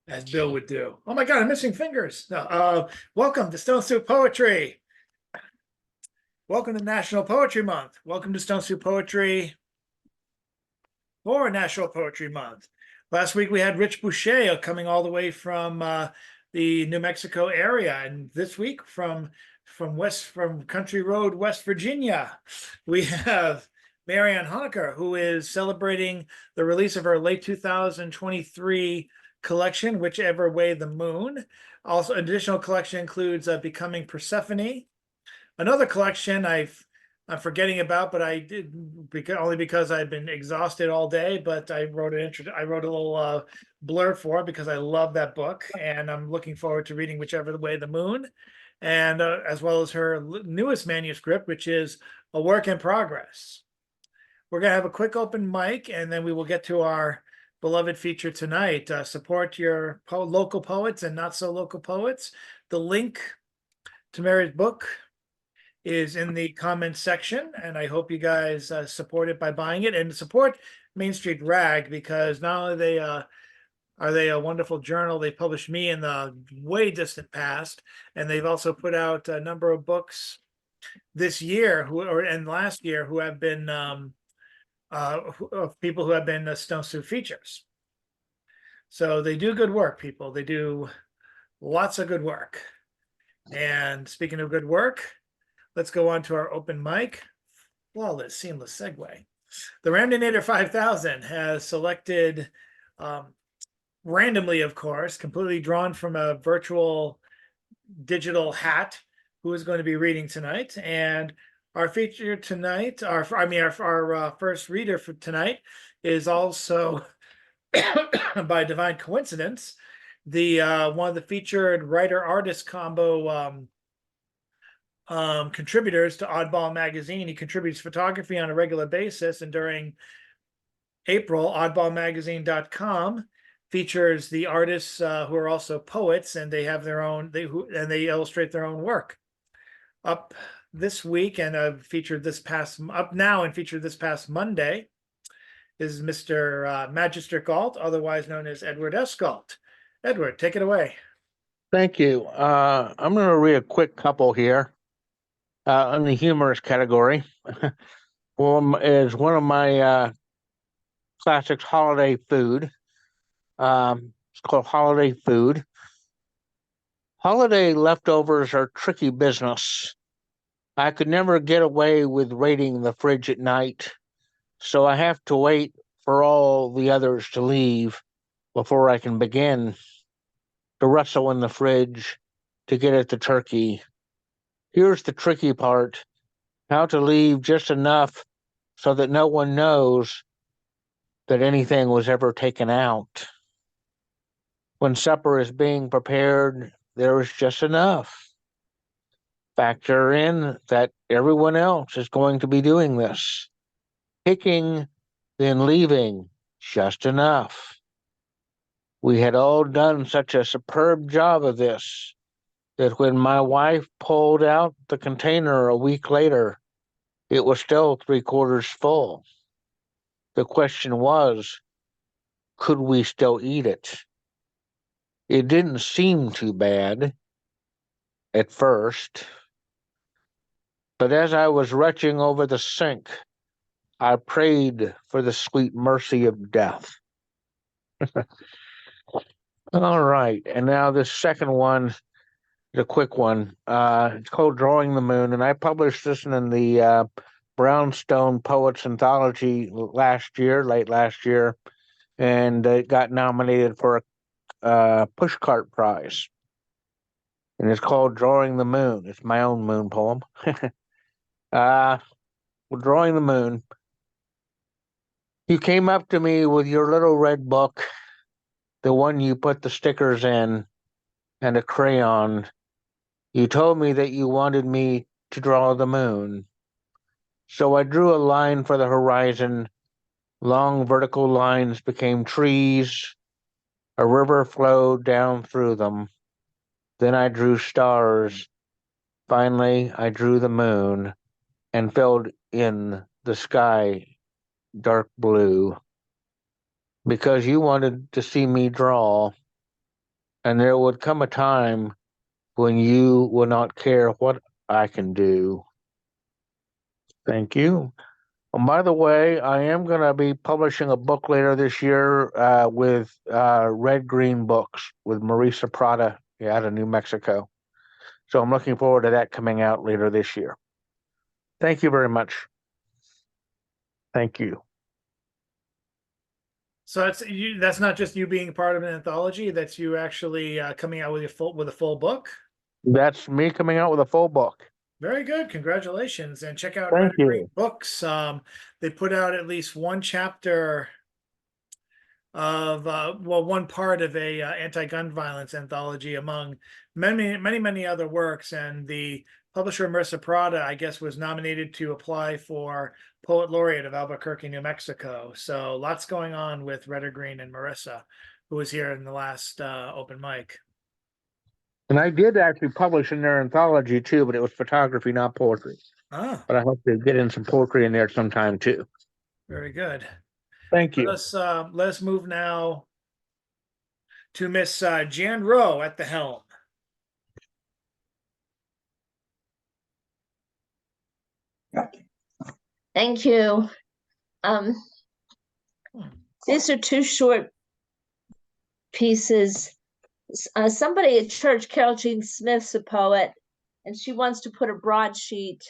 as Bill would do. Oh my God, I'm missing fingers. No, welcome to Stone Soup Poetry. Welcome to National Poetry Month. Welcome to Stone Soup Poetry for National Poetry Month. Last week we had Rich Boucher coming all the way from the New Mexico area, and this week from Country Road, West Virginia, we have Marianne Honaker, who is celebrating the release of her late 2023 collection, Whichever Way the Moon. Also, additional collection includes Becoming Persephone. Another collection I'm forgetting about, but I did only because I've been exhausted all day. But I wrote a little blurb for it because I love that book, and I'm looking forward to reading Whichever Way the Moon, and as well as her newest manuscript, which is a work in progress. We're gonna have a quick open mic, and then we will get to our beloved feature tonight. Support your local poets and not so local poets. The link to Mary's book is in the comments section, and I hope you guys support it by buying it and support Main Street Rag, because not only are they a wonderful journal, they published me in the way distant past, and they've also put out a number of books this year and last year who have been of people who have been Stone Soup features. So they do good work, people. They do lots of good work. And speaking of good work, let's go on to our open mic. Flawless, seamless segue. The Ramdinator 5000 has selected, randomly, of course, completely drawn from a virtual digital hat, who is going to be reading tonight. And our feature tonight, our first reader for tonight is also, by divine coincidence, the one of the featured writer-artist combo contributors to Oddball Magazine. He contributes photography on a regular basis, and during April, oddballmagazine.com features the artists who are also poets, and they have their own, they illustrate their own work. Up this week and featured this past Monday is Mr. Magister Galt, otherwise known as Edward S. Galt. Edward, take it away. Thank you. I'm going to read a quick couple here in the humorous category. One is one of my classics, Holiday Food. It's called Holiday Food. Holiday leftovers are tricky business. I could never get away with raiding the fridge at night, so I have to wait for all the others to leave before I can begin to rustle in the fridge to get at the turkey. Here's the tricky part: how to leave just enough so that no one knows that anything was ever taken out. When supper is being prepared, there is just enough. Factor in that everyone else is going to be doing this. Picking, then leaving, just enough. We had all done such a superb job of this that when my wife pulled out the container a week later, it was still 3/4 full. The question was, could we still eat it? It didn't seem too bad at first, but as I was retching over the sink, I prayed for the sweet mercy of death. All right, and now this second one is a quick one. It's called Drawing the Moon, and I published this in the Brownstone Poets Anthology late last year, and it got nominated for a Pushcart Prize. And it's called Drawing the Moon. It's my own moon poem. Drawing the Moon. You came up to me with your little red book, the one you put the stickers in, and a crayon. You told me that you wanted me to draw the moon. So I drew a line for the horizon. Long vertical lines became trees. A river flowed down through them. Then I drew stars. Finally, I drew the moon and filled in the sky dark blue. Because you wanted to see me draw, and there would come a time when you will not care what I can do. Thank you. And by the way, I am going to be publishing a book later this year with Red Green Books with Marisa Prada out of New Mexico. So I'm looking forward to that coming out later this year. Thank you very much. Thank you. So that's not just you being part of an anthology, that's you actually coming out with a full book. That's me coming out with a full book. Very good. Congratulations. And check out Thank Red you. Green Books. They put out at least one chapter of one part of a anti-gun violence anthology among many other works. And the publisher Marissa Prada, I guess, was nominated to apply for Poet Laureate of Albuquerque, New Mexico. So lots going on with Red Green and Marissa, who was here in the last open mic. And I did actually publish in their anthology too, but it was photography, not poetry. Ah, But I hope to get in some poetry in there sometime too. very good. Thank you. Let us move now to Miss Jan Rowe at the helm. Thank you. These are two short pieces. Somebody at church, Carol Jean Smith's a poet, and she wants to put a broadsheet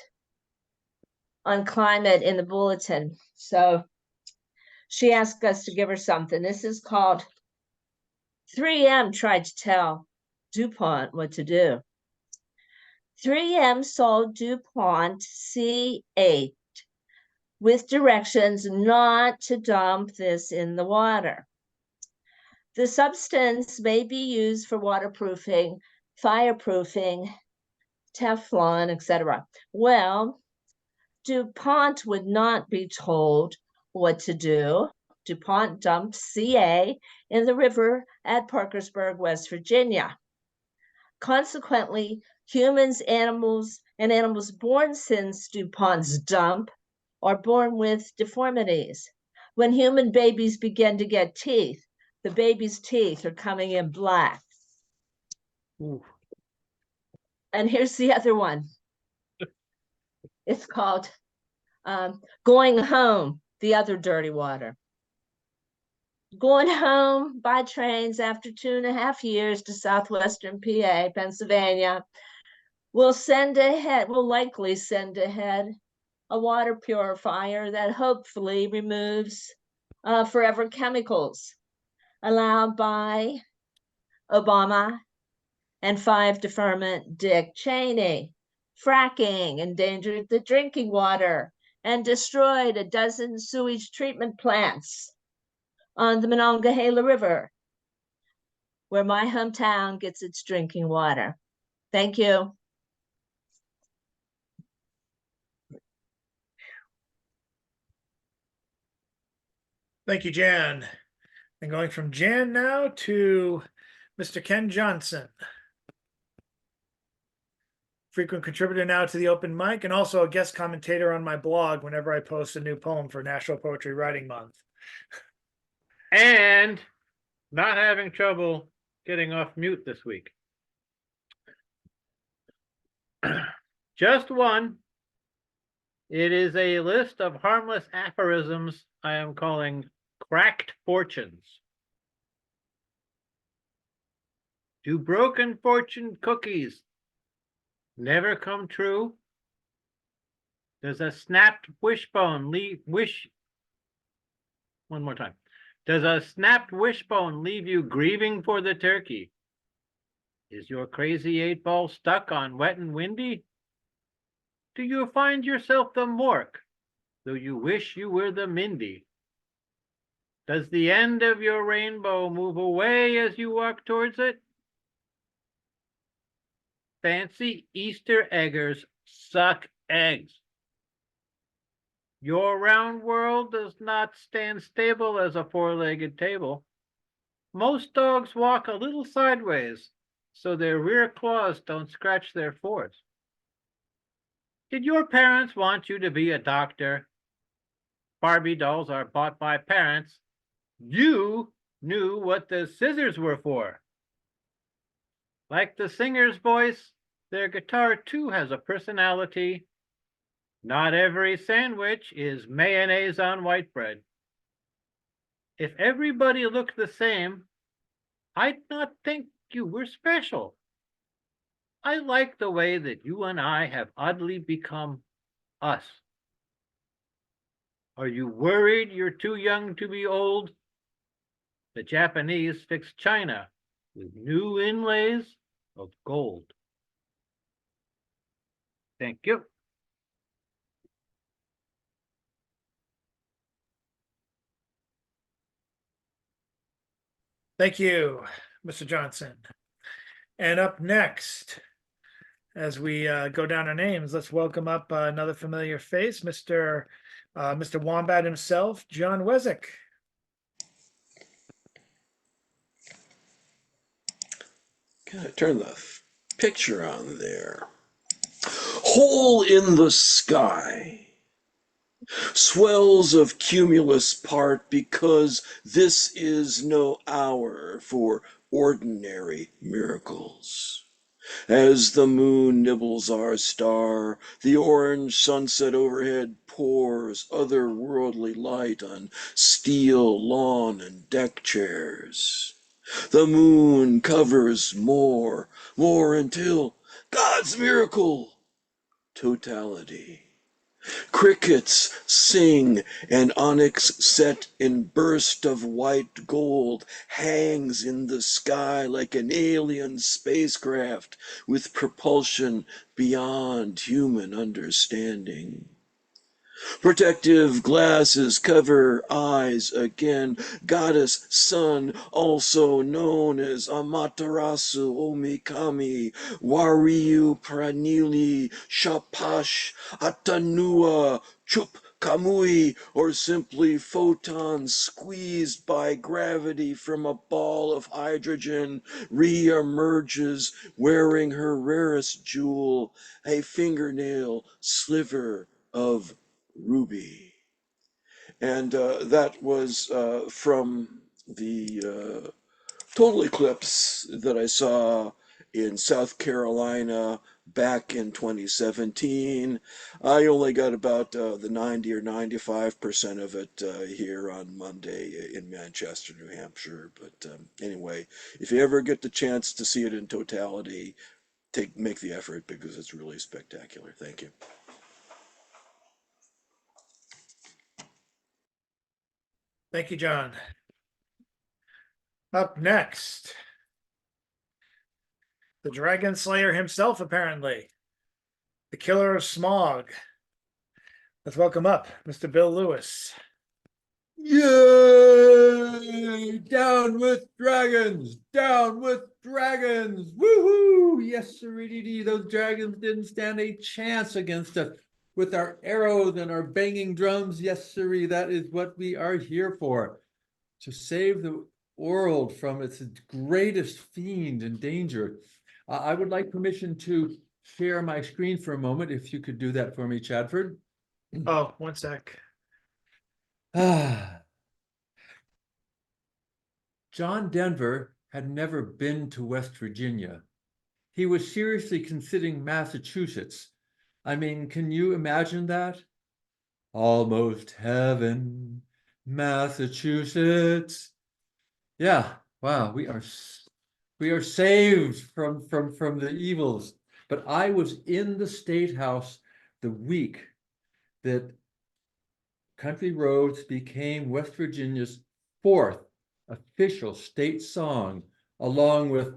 on climate in the bulletin. So she asked us to give her something. This is called 3M Tried to Tell DuPont What to Do. 3M sold DuPont C8 with directions not to dump this in the water. The substance may be used for waterproofing, fireproofing, Teflon, etc. Well, DuPont would not be told what to do. DuPont dumped CA in the river at Parkersburg, West Virginia. Consequently, humans, animals, and animals born since DuPont's dump are born with deformities. When human babies begin to get teeth, the baby's teeth are coming in black. Ooh. And here's the other one. It's called Going Home, the Other Dirty Water. Going home by trains after 2.5 years to southwestern PA, Pennsylvania, will likely send ahead a water purifier that hopefully removes forever chemicals allowed by Obama and 5 deferment Dick Cheney. Fracking endangered the drinking water and destroyed a dozen sewage treatment plants on the Monongahela River, where my hometown gets its drinking water. Thank you. Thank you, Jan. And going from Jan now to Mr. Ken Johnson. Frequent contributor now to the open mic and also a guest commentator on my blog whenever I post a new poem for National Poetry Writing Month. And not having trouble getting off mute this week. Just one. It is a list of harmless aphorisms I am calling cracked fortunes. Do broken fortune cookies never come true? Does a snapped wishbone one more time. Does a snapped wishbone leave you grieving for the turkey? Is your crazy 8-ball stuck on wet and windy? Do you find yourself the Mork, though you wish you were the Mindy? Does the end of your rainbow move away as you walk towards it? Fancy Easter eggers suck eggs. Your round world does not stand stable as a 4-legged table. Most dogs walk a little sideways, so their rear claws don't scratch their fores. Did your parents want you to be a doctor? Barbie dolls are bought by parents. You knew what the scissors were for. Like the singer's voice, their guitar too has a personality. Not every sandwich is mayonnaise on white bread. If everybody looked the same, I'd not think you were special. I like the way that you and I have oddly become us. Are you worried you're too young to be old? The Japanese fixed China with new inlays of gold. Thank you. Thank you, Mr. Johnson. And up next, as we go down our names, let's welcome up another familiar face, Mr. Wombat himself, John Wesick. Can I turn the picture on there? Hole in the sky. Swells of cumulus part because this is no hour for ordinary miracles. As the moon nibbles our star, the orange sunset overhead pours otherworldly light on steel lawn and deck chairs. The moon covers more until God's miracle, totality. Crickets sing, and onyx set in burst of white gold hangs in the sky like an alien spacecraft with propulsion beyond human understanding. Protective glasses cover eyes again. Goddess Sun, also known as Amaterasu Omikami, Wariu Pranili, Shapash, Atanua, Chup Kamui, or simply photons squeezed by gravity from a ball of hydrogen, re-emerges wearing her rarest jewel, a fingernail sliver of ruby. And that was from the total eclipse that I saw in South Carolina back in 2017. I only got about the 90 or 95% of it here on Monday in Manchester, New Hampshire. But anyway, if you ever get the chance to see it in totality, make the effort because it's really spectacular. Thank you. Thank you, John. Up next, the Dragon Slayer himself, apparently. The killer of smog. Let's welcome up Mr. Bill Lewis. Yay! Down with dragons! Down with dragons! Woohoo! Yes, sirree, those dragons didn't stand a chance against us. With our arrows and our banging drums, yes, sirree, that is what we are here for. To save the world from its greatest fiend and danger. I would like permission to share my screen for a moment, if you could do that for me, Chadford. Oh, one sec. John Denver had never been to West Virginia. He was seriously considering Massachusetts. I mean, can you imagine that? Almost heaven, Massachusetts. Yeah, wow, we are saved from the evils. But I was in the State House the week that Country Roads became West Virginia's fourth official state song, along with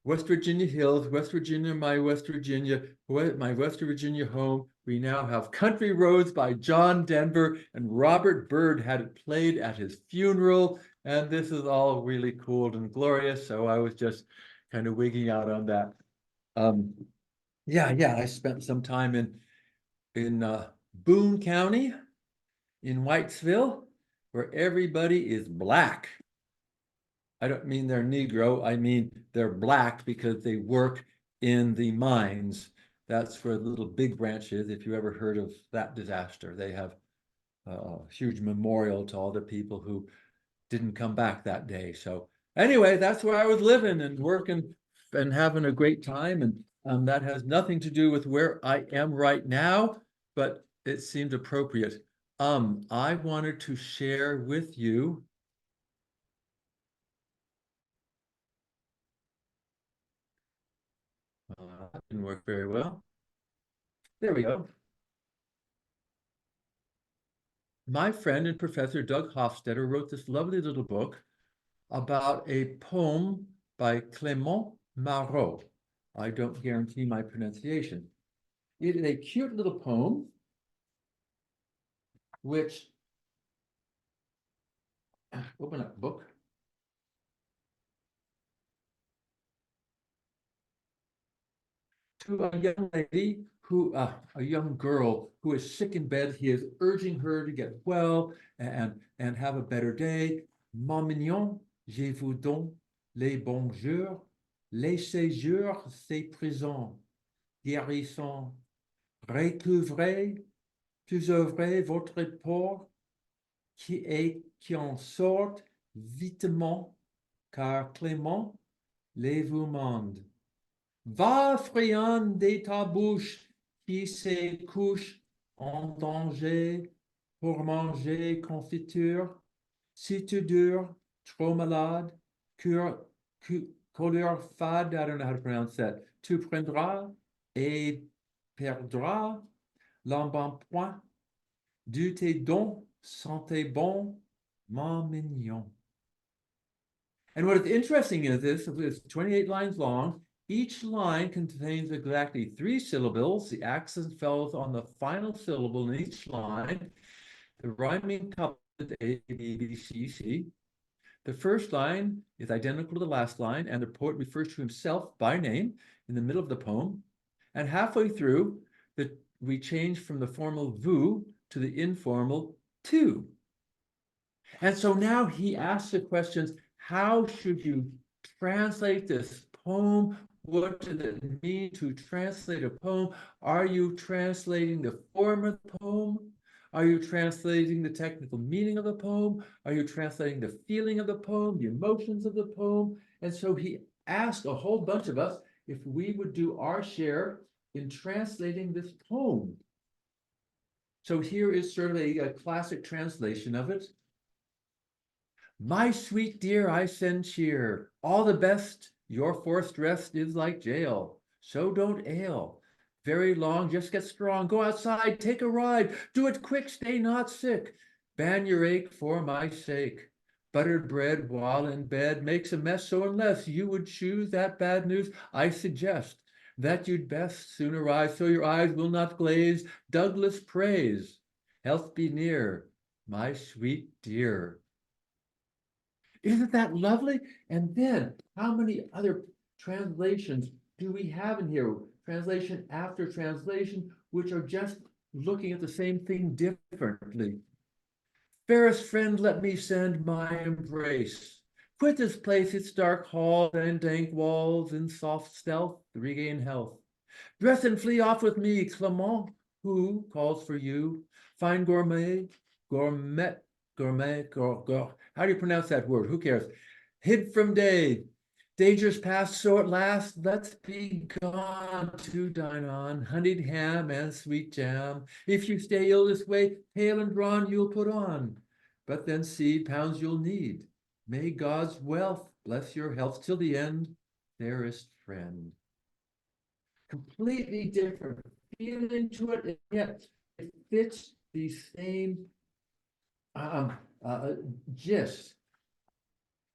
West Virginia Hills, West Virginia, my West Virginia home. We now have Country Roads by John Denver, and Robert Byrd had it played at his funeral. And this is all really cool and glorious. So I was just kind of wigging out on that. Yeah, I spent some time in Boone County, in Whitesville, where everybody is black. I don't mean they're Negro, I mean they're black because they work in the mines. That's where the Little Big Branch is, if you ever heard of that disaster. They have a huge memorial to all the people who didn't come back that day. So anyway, that's where I was living and working and having a great time. And that has nothing to do with where I am right now, but it seemed appropriate. I wanted to share with you. That didn't work very well. There we go. My friend and professor Doug Hofstetter wrote this lovely little book about a poem by Clément Marot. I don't guarantee my pronunciation. It is a cute little poem, which, open up book. To a young lady who, a young girl who is sick in bed, he is urging her to get well and have a better day. Mon mignon, je vous donne les bons jours, les séjours, c'est présent, guérissant, recouvrez, plus ouvrez votre port, qui en sorte vitement, car Clément les vous mande. Va, friand de ta bouche, qui se couche en danger pour manger confiture. Si tu dures, trop malade, couleur fade, I don't know how to pronounce that, tu prendras et perdras l'embonpoint de tes dons, santé bon, mon mignon. And what is interesting is this, it's 28 lines long. Each line contains exactly 3 syllables. The accent falls on the final syllable in each line. The rhyming couplet A, B, B, C, C. The first line is identical to the last line, and the poet refers to himself by name in the middle of the poem. And halfway through, we change from the formal vous to the informal tu. And so now he asks the questions, how should you translate this poem? What does it mean to translate a poem? Are you translating the form of the poem? Are you translating the technical meaning of the poem? Are you translating the feeling of the poem, the emotions of the poem? And so he asked a whole bunch of us if we would do our share in translating this poem. So here is sort of a classic translation of it. My sweet dear, I send cheer, all the best, your forced rest is like jail, so don't ail. Very long, just get strong, go outside, take a ride, do it quick, stay not sick, ban your ache for my sake. Buttered bread while in bed makes a mess, so unless you would choose that bad news, I suggest that you'd best sooner rise, so your eyes will not glaze. Douglas praise, health be near, my sweet dear. Isn't that lovely? And then how many other translations do we have in here? Translation after translation, which are just looking at the same thing differently. Fairest friend, let me send my embrace. Quit this place, its dark hall and dank walls, in soft stealth, regain health. Dress and flee off with me, Clement, who calls for you. Fine gourmet, how do you pronounce that word? Who cares? Hid from day, dangers past, so at last, let's be gone to dine on honeyed ham and sweet jam. If you stay ill this way, pale and drawn you'll put on, but then seed pounds you'll need. May God's wealth bless your health till the end, dearest friend. Completely different feeling to it, and yet it fits the same gist.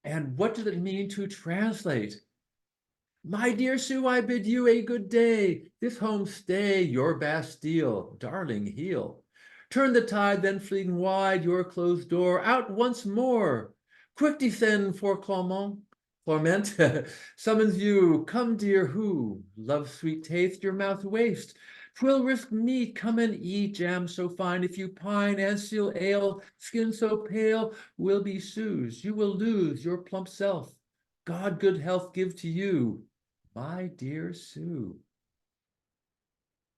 And what does it mean to translate? My dear Sue, I bid you a good day. This home stay, your Bastille, darling, heal. Turn the tide, then fleeing wide your closed door, out once more. Quick descend for Clement summons you. Come, dear, who loves sweet taste, your mouth waste. 'Twill risk meat, come and eat, jam so fine. If you pine and still ale, skin so pale, will be Sue's. You will lose your plump self. God good health give to you, my dear Sue.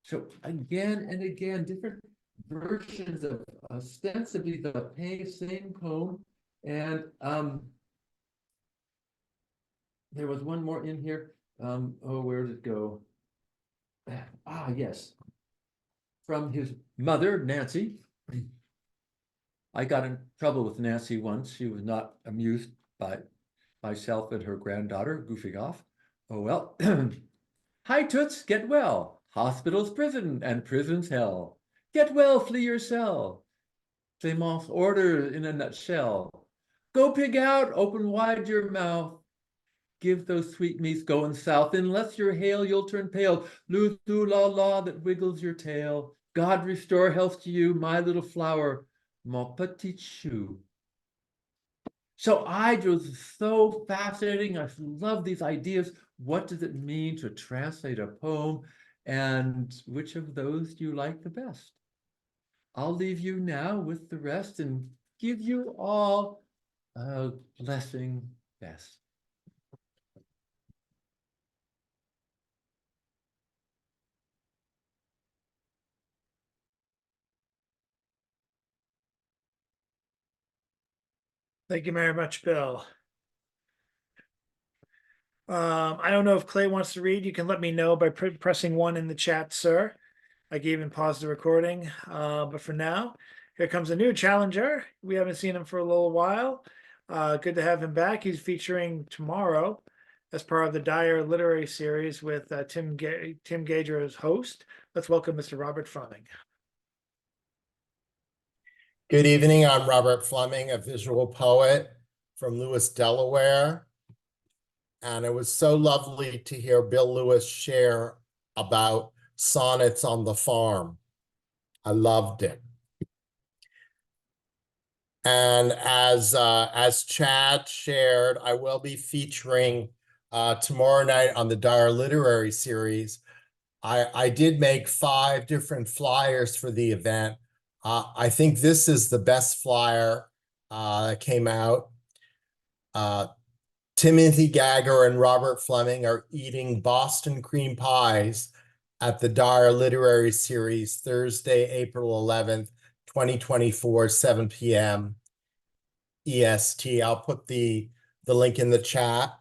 So again and again, different versions of ostensibly the same poem. And there was one more in here. Oh, where did it go? Ah, yes. From his mother, Nancy. I got in trouble with Nancy once. She was not amused by myself and her granddaughter goofing off. Oh well. Hi, Toots, get well. Hospital's prison and prison's hell. Get well, flee your cell. Clément's order in a nutshell. Go pig out, open wide your mouth. Give those sweetmeats going south. Unless you're hale, you'll turn pale. Loo loo la la that wiggles your tail. God restore health to you, my little flower, mon petit chou. So I was so fascinating. I love these ideas. What does it mean to translate a poem? And which of those do you like the best? I'll leave you now with the rest and give you all a blessing best. Thank you very much, Bill. I don't know if Clay wants to read. You can let me know by pressing 1 in the chat, sir. I can even pause the recording. But for now, here comes a new challenger. We haven't seen him for a little while. Good to have him back. He's featuring tomorrow as part of the Dyer Literary Series with Tim Gager as host. Let's welcome Mr. Robert Fleming. Good evening. I'm Robert Fleming, a visual poet from Lewis, Delaware. And it was so lovely to hear Bill Lewis share about sonnets on the farm. I loved it. And as Chad shared, I will be featuring tomorrow night on the Dyer Literary Series. I did make 5 different flyers for the event. I think this is the best flyer that came out. Timothy Gagger and Robert Fleming are eating Boston cream pies at the Dyer Literary Series Thursday, April 11th, 2024, 7 p.m. EST. I'll put the link in the chat.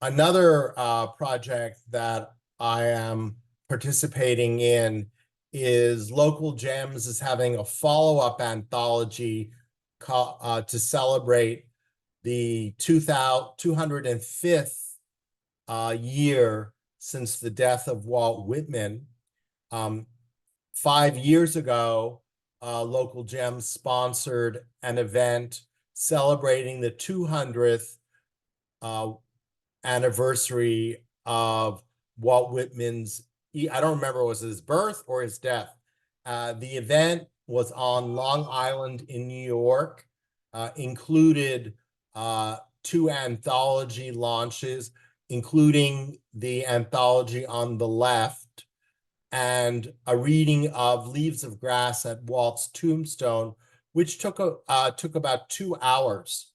Another project that I am participating in is Local Gems is having a follow-up anthology to celebrate the 205th year since the death of Walt Whitman. 5 years ago, Local Gems sponsored an event celebrating the 200th anniversary of Walt Whitman's, I don't remember, was it his birth or his death? The event was on Long Island in New York, included 2 anthology launches, including the anthology on the left, and a reading of Leaves of Grass at Walt's tombstone, which took about 2 hours.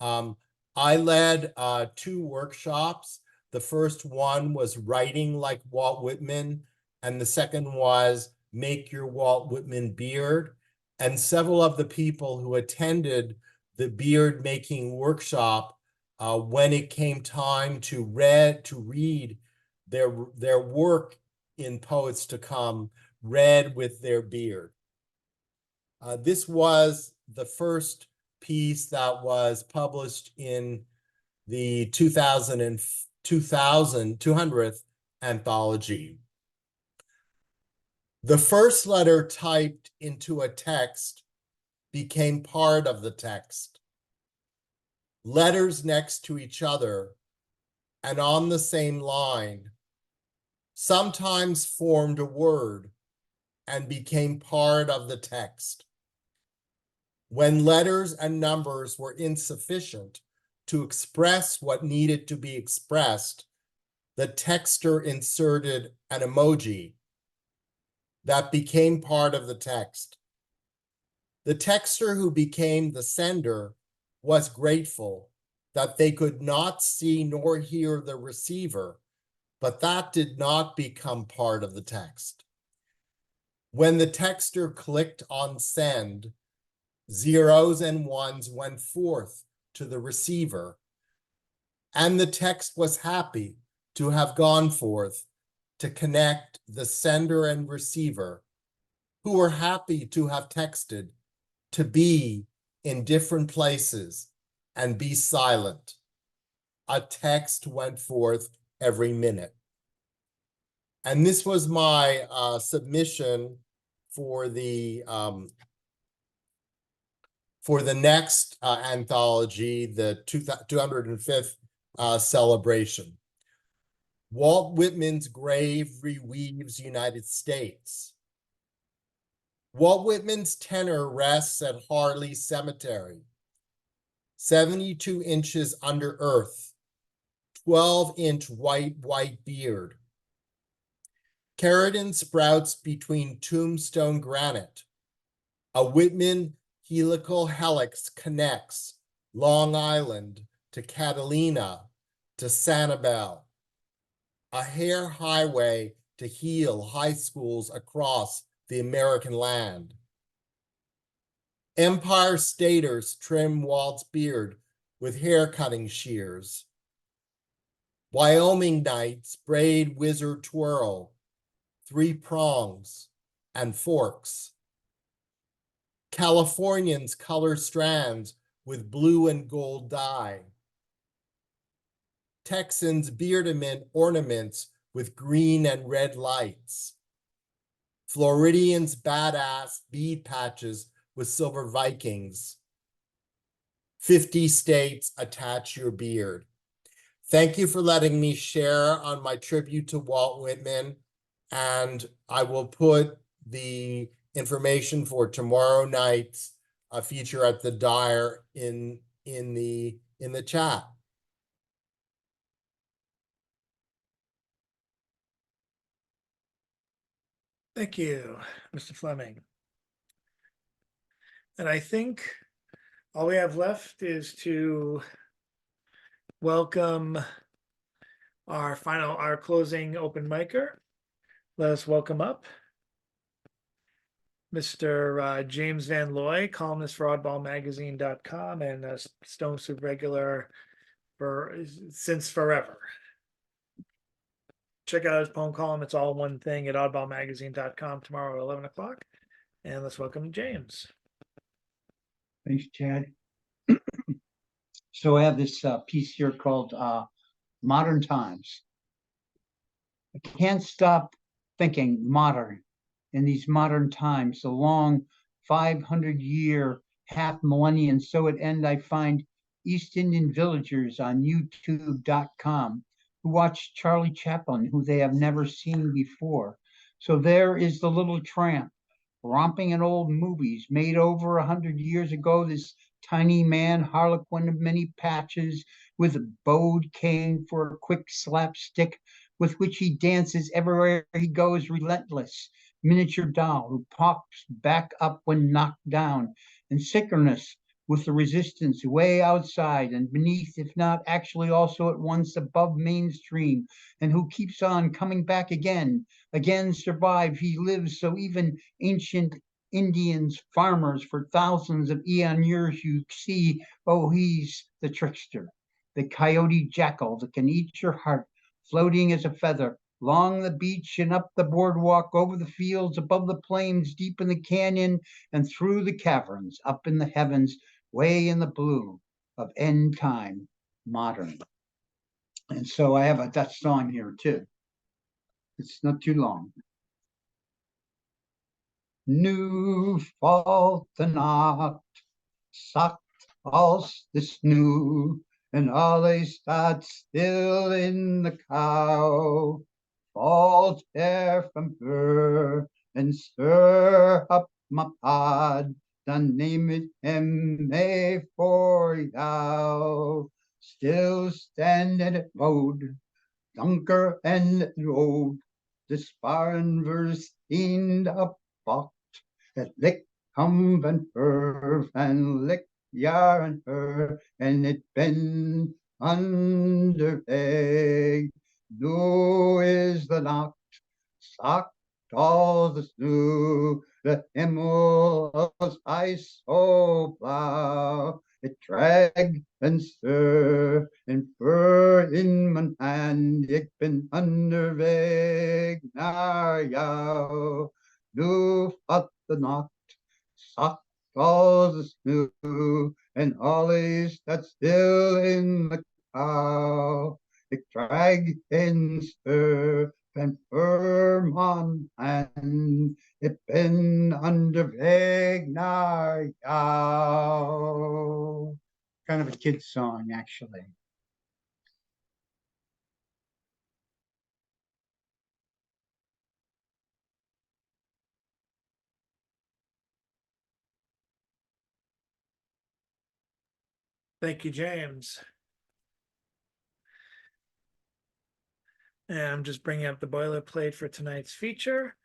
I led 2 workshops. The first one was writing like Walt Whitman, and the second was make your Walt Whitman beard. And several of the people who attended the beard making workshop, when it came time to read their work in Poets to Come, read with their beard. This was the first piece that was published in the 200th anthology. The first letter typed into a text became part of the text. Letters next to each other and on the same line sometimes formed a word and became part of the text. When letters and numbers were insufficient to express what needed to be expressed, the texter inserted an emoji that became part of the text. The texter who became the sender was grateful that they could not see nor hear the receiver, but that did not become part of the text. When the texter clicked on send, 0s and 1s went forth to the receiver, And the text was happy to have gone forth to connect the sender and receiver, who were happy to have texted to be in different places and be silent. A text went forth every minute. And this was my submission for the next anthology, the 205th celebration. Walt Whitman's grave reweaves United States. Walt Whitman's tenor rests at Harley Cemetery, 72 inches under earth, 12-inch white beard. Keratin sprouts between tombstone granite. A Whitman helical helix connects Long Island to Catalina to Sanibel, a hair highway to heal high schools across the American land. Empire Staters trim Walt's beard with hair-cutting shears. Wyoming Knights braid wizard twirl, 3 prongs and forks. Californians color strands with blue and gold dye. Texans beardament ornaments with green and red lights. Floridians badass bead patches with silver Vikings. 50 states attach your beard. Thank you for letting me share on my tribute to Walt Whitman, and I will put the information for tomorrow night's feature at the Dyer in the chat. Thank you, Mr. Fleming. And I think all we have left is to welcome our closing open micer. Let us welcome up Mr. James Van Loy, columnist for oddballmagazine.com and a Stone Soup regular since forever. Check out his poem column. It's all one thing at oddballmagazine.com tomorrow at 11 o'clock. And let's welcome James. Thanks, Chad. So I have this piece here called Modern Times. I can't stop thinking modern in these modern times, the long 500-year half millennium. So at end, I find East Indian villagers on youtube.com who watch Charlie Chaplin, who they have never seen before. So there is the little tramp romping in old movies made over 100 years ago. This tiny man, harlequin of many patches, with a bowed cane for a quick slapstick, with which he dances everywhere he goes, relentless, miniature doll who pops back up when knocked down, and synchronous with the resistance way outside and beneath, if not actually also at once above mainstream, and who keeps on coming back again survive. He lives so even ancient Indians, farmers for thousands of eon years, you see, oh, he's the trickster, the coyote jackal that can eat your heart, floating as a feather along the beach and up the boardwalk, over the fields, above the plains, deep in the canyon, and through the caverns, up in the heavens, way in the blue of end time, modern. And so I have a Dutch song here too. It's not too long. Nu valt de nacht, zacht als de sneeuw, en alles staat stil in de kou. Valt er van ver en stir op mijn pad, dan neem ik hem mee voor jou. Stilstand in het woud, donker en het rood, de sparen versteen op pad. Het licht komt van ver, van licht jaar en ver, en ik ben onderweg. Nu is de nacht zacht all the snow, the Himmel's ice so blau. Ik drag en stir en vuur in mijn hand. Ik ben onderweg naar jou. Nu valt de nacht, zacht als de sneeuw. En alles staat stil in de kou. Ik drag en stir en vuur mijn hand. Ik ben onderweg naar jou. Kind of a kid's song, actually. Thank you, James. And I'm just bringing up the boilerplate for tonight's feature,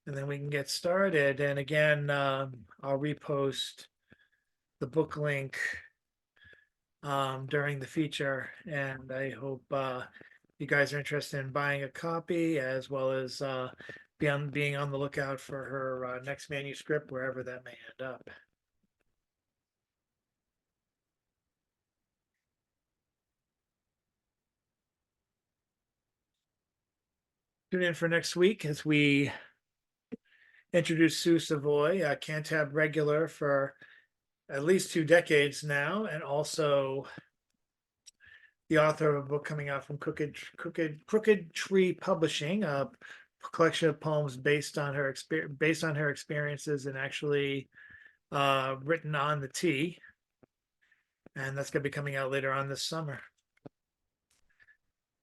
and then we can get started. And again, I'll repost the book link during the feature, and I hope you guys are interested in buying a copy, as well as being on the lookout for her next manuscript, wherever that may end up. Tune in for next week as we introduce Sue Savoy, a Cantab regular for at least 2 decades now, and also the author of a book coming out from Crooked Tree Publishing, a collection of poems based on her experiences and actually written on the tea. And that's going to be coming out later on this summer.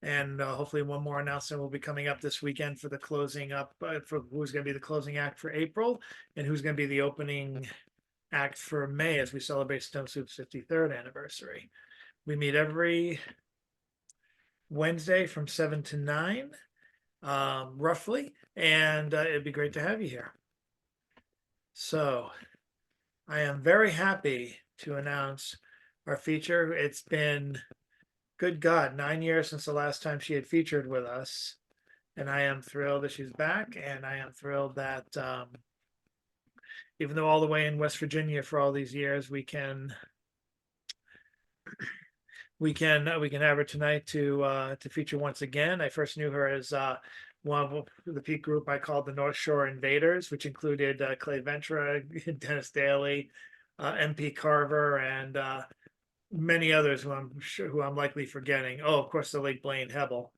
And hopefully one more announcement will be coming up this weekend for the closing up, for who's going to be the closing act for April and who's going to be the opening act for May as we celebrate Stone Soup's 53rd anniversary. We meet every Wednesday from 7 to 9, roughly, and it'd be great to have you here. So I am very happy to announce our feature. It's been, good God, 9 years since the last time she had featured with us. And I am thrilled that she's back. And I am thrilled that even though all the way in West Virginia for all these years, we can have her tonight to feature once again. I first knew her as one of the peak group I called the North Shore Invaders, which included Clay Ventura, Dennis Daly, MP Carver, and many others who I'm likely forgetting. Oh, of course, the late Blaine Hebel.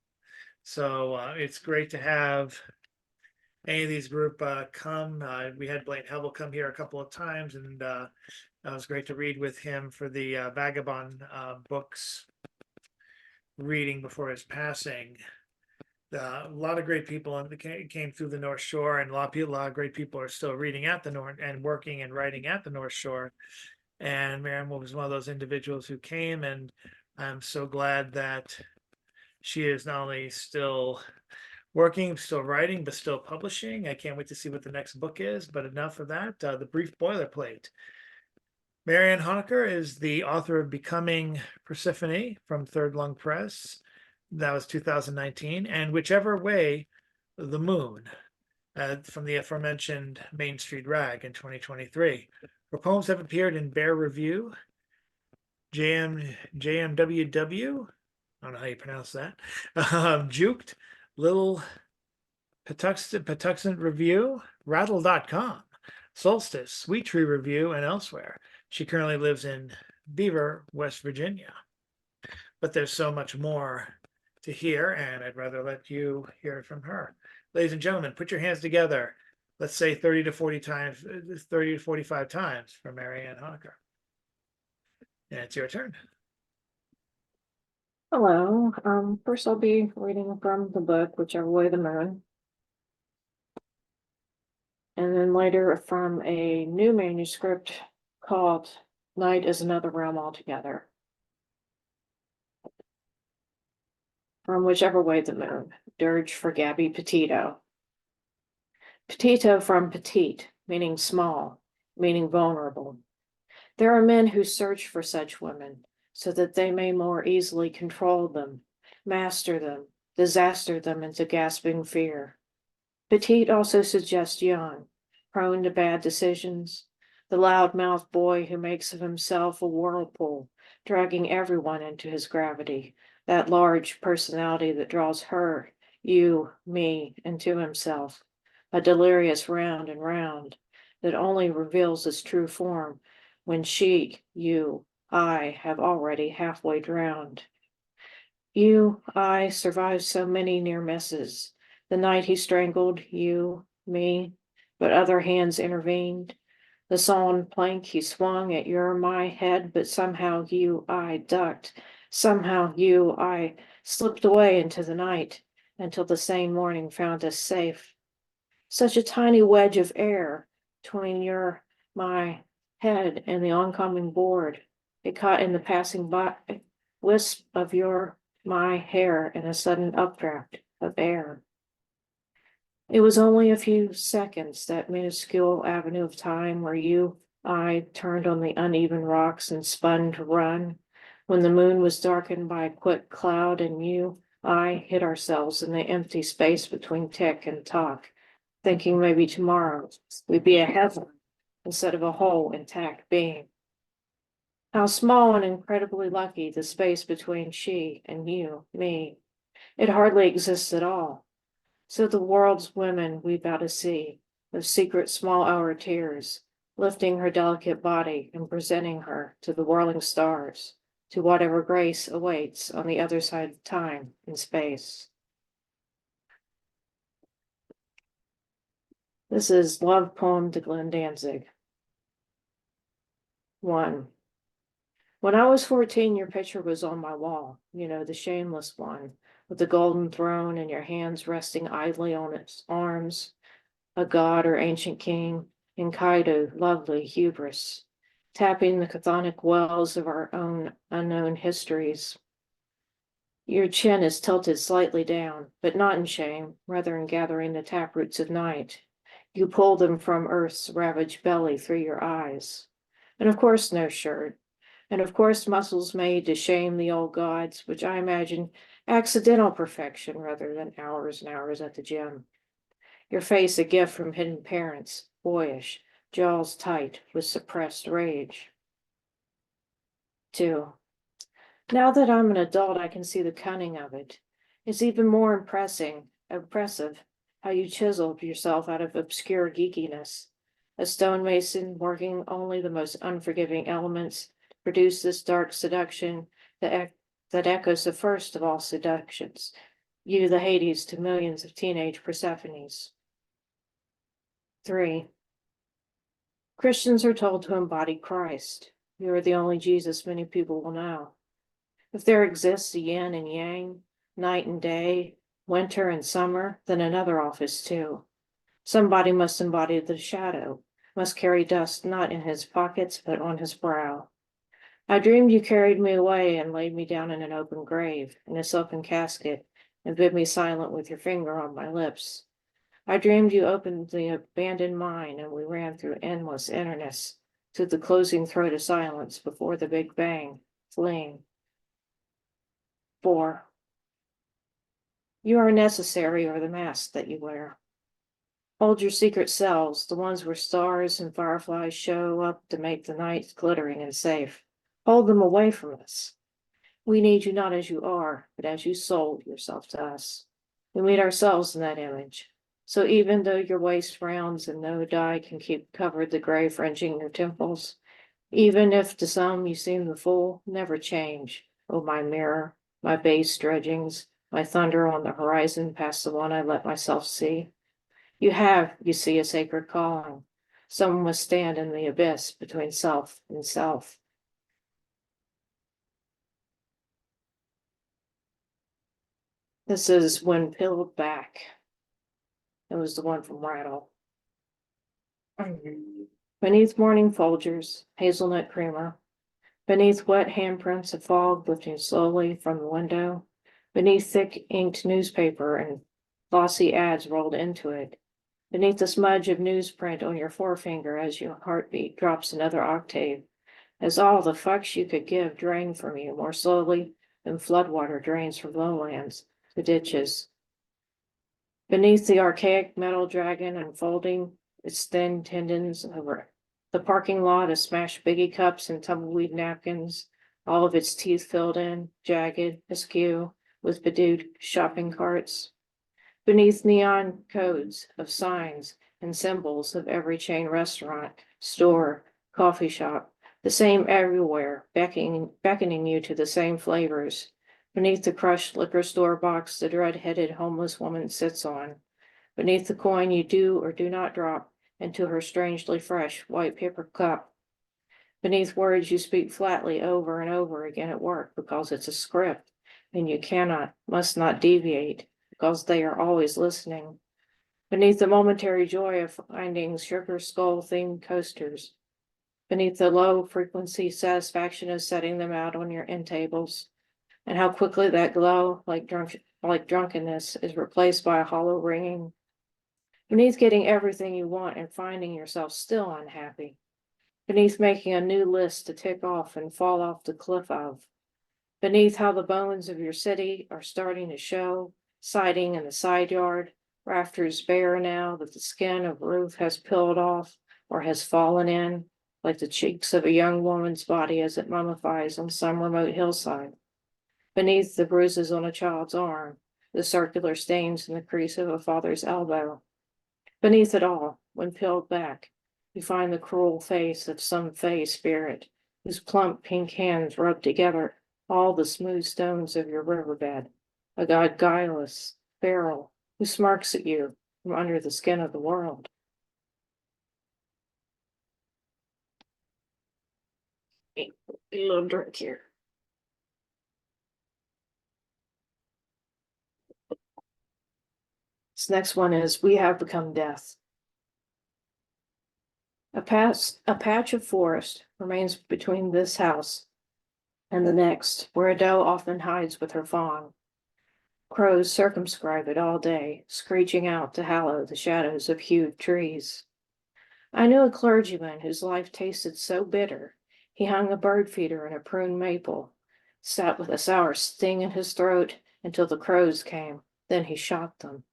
So it's great to have any of these group come. We had Blaine Hebel come here a couple of times, and it was great to read with him for the Vagabond books reading before his passing. A lot of great people came through the North Shore, and a lot of great people are still reading at the North and working and writing at the North Shore. And Miriam was one of those individuals who came, and I'm so glad that she is not only still working, still writing, but still publishing. I can't wait to see what the next book is, but enough of that. The brief boilerplate. Marianne Honaker is the author of Becoming Persephone from Third Lung Press. That was 2019. And Whichever Way the Moon from the aforementioned Main Street Rag in 2023. Her poems have appeared in Bear Review, JMWW, I don't know how you pronounce that, Juked, Little Patuxent Review, Rattle.com, Solstice, Sweet Tree Review, and elsewhere. She currently lives in Beaver, West Virginia. But there's so much more to hear, and I'd rather let you hear it from her. Ladies and gentlemen, put your hands together. Let's say 30 to 45 times for Marianne Honaker. And it's your turn. Hello. First I'll be reading from the book, Whichever Way the Moon. And then later from a new manuscript called Night is Another Realm Altogether. From Whichever Way the Moon, dirge for Gabby Petito. Petito from petite, meaning small, meaning vulnerable. There are men who search for such women so that they may more easily control them, master them, disaster them into gasping fear. Petite also suggests young, prone to bad decisions, the loudmouth boy who makes of himself a whirlpool, dragging everyone into his gravity, that large personality that draws her, you, me, into himself, a delirious round and round that only reveals its true form when she, you, I have already halfway drowned. You, I survived so many near misses. The night he strangled you, me, but other hands intervened. The sawn plank he swung at my head, but somehow you, I ducked. Somehow you, I slipped away into the night until the same morning found us safe. Such a tiny wedge of air between my head and the oncoming board. It caught in the passing wisp of my hair in a sudden updraft of air. It was only a few seconds, that minuscule avenue of time where I turned on the uneven rocks and spun to run, when the moon was darkened by a quick cloud and I hid ourselves in the empty space between tick and tock, thinking maybe tomorrow we'd be a heaven instead of a whole intact being. How small and incredibly lucky the space between she and you, me. It hardly exists at all. So the world's women weep out to sea, with secret small-hour tears, lifting her delicate body and presenting her to the whirling stars, to whatever grace awaits on the other side of time and space. This is Love Poem to Glenn Danzig. 1. When I was 14, your picture was on my wall, the shameless one, with the golden throne and your hands resting idly on its arms, a god or ancient king, in Kaido, lovely hubris, tapping the chthonic wells of our own unknown histories. Your chin is tilted slightly down, but not in shame, rather in gathering the taproots of night. You pull them from Earth's ravaged belly through your eyes. And of course, no shirt. And of course, muscles made to shame the old gods, which I imagine accidental perfection rather than hours and hours at the gym. Your face a gift from hidden parents, boyish, jaws tight with suppressed rage. 2. Now that I'm an adult, I can see the cunning of it. It's even more oppressive, how you chiseled yourself out of obscure geekiness. A stonemason working only the most unforgiving elements to produce this dark seduction that echoes the first of all seductions, you the Hades to millions of teenage Persephones. 3. Christians are told to embody Christ. You are the only Jesus many people will know. If there exists a yin and yang, night and day, winter and summer, then another office too. Somebody must embody the shadow, must carry dust not in his pockets, but on his brow. I dreamed you carried me away and laid me down in an open grave, in a silken casket, and bid me silent with your finger on my lips. I dreamed you opened the abandoned mine, and we ran through endless interness, to the closing throat of silence before the Big Bang, fleeing. 4. You are necessary, or the mask that you wear. Hold your secret selves, the ones where stars and fireflies show up to make the night glittering and safe. Hold them away from us. We need you not as you are, but as you sold yourself to us. We meet ourselves in that image. So even though your waist rounds and no dye can keep covered the gray fringing your temples, even if to some you seem the fool, never change, oh my mirror, my base dredgings, my thunder on the horizon past the one I let myself see. You see, a sacred calling. Someone must stand in the abyss between self and self. This is When Peeled Back. It was the one from Rattle. Beneath morning Folgers, hazelnut creamer. Beneath wet handprints of fog lifting slowly from the window. Beneath thick inked newspaper and glossy ads rolled into it. Beneath the smudge of newsprint on your forefinger as your heartbeat drops another octave, as all the fucks you could give drain from you more slowly than floodwater drains from lowlands to ditches. Beneath the archaic metal dragon unfolding its thin tendons over the parking lot of smashed biggie cups and tumbleweed napkins, all of its teeth filled in, jagged, askew, with bedewed shopping carts. Beneath neon codes of signs and symbols of every chain restaurant, store, coffee shop, the same everywhere, beckoning you to the same flavors. Beneath the crushed liquor store box the dread-headed homeless woman sits on. Beneath the coin you do or do not drop into her strangely fresh white paper cup. Beneath words you speak flatly over and over again at work because it's a script and you must not deviate because they are always listening. Beneath the momentary joy of finding sugar skull themed coasters. Beneath the low frequency satisfaction of setting them out on your end tables. And how quickly that glow, like drunkenness, is replaced by a hollow ringing. Beneath getting everything you want and finding yourself still unhappy. Beneath making a new list to tick off and fall off the cliff of. Beneath how the bones of your city are starting to show, siding in the side yard, rafters bare now that the skin of roof has peeled off or has fallen in, like the cheeks of a young woman's body as it mummifies on some remote hillside. Beneath the bruises on a child's arm, the circular stains in the crease of a father's elbow. Beneath it all, when peeled back, you find the cruel face of some fey spirit, whose plump pink hands rub together all the smooth stones of your riverbed. A god guileless, feral, who smirks at you from under the skin of the world. A little drink here. This next one is We Have Become Death. A patch of forest remains between this house and the next, where a doe often hides with her fawn. Crows circumscribe it all day, screeching out to hallow the shadows of huge trees. I knew a clergyman whose life tasted so bitter, he hung a bird feeder in a prune maple, sat with a sour sting in his throat until the crows came, then he shot them.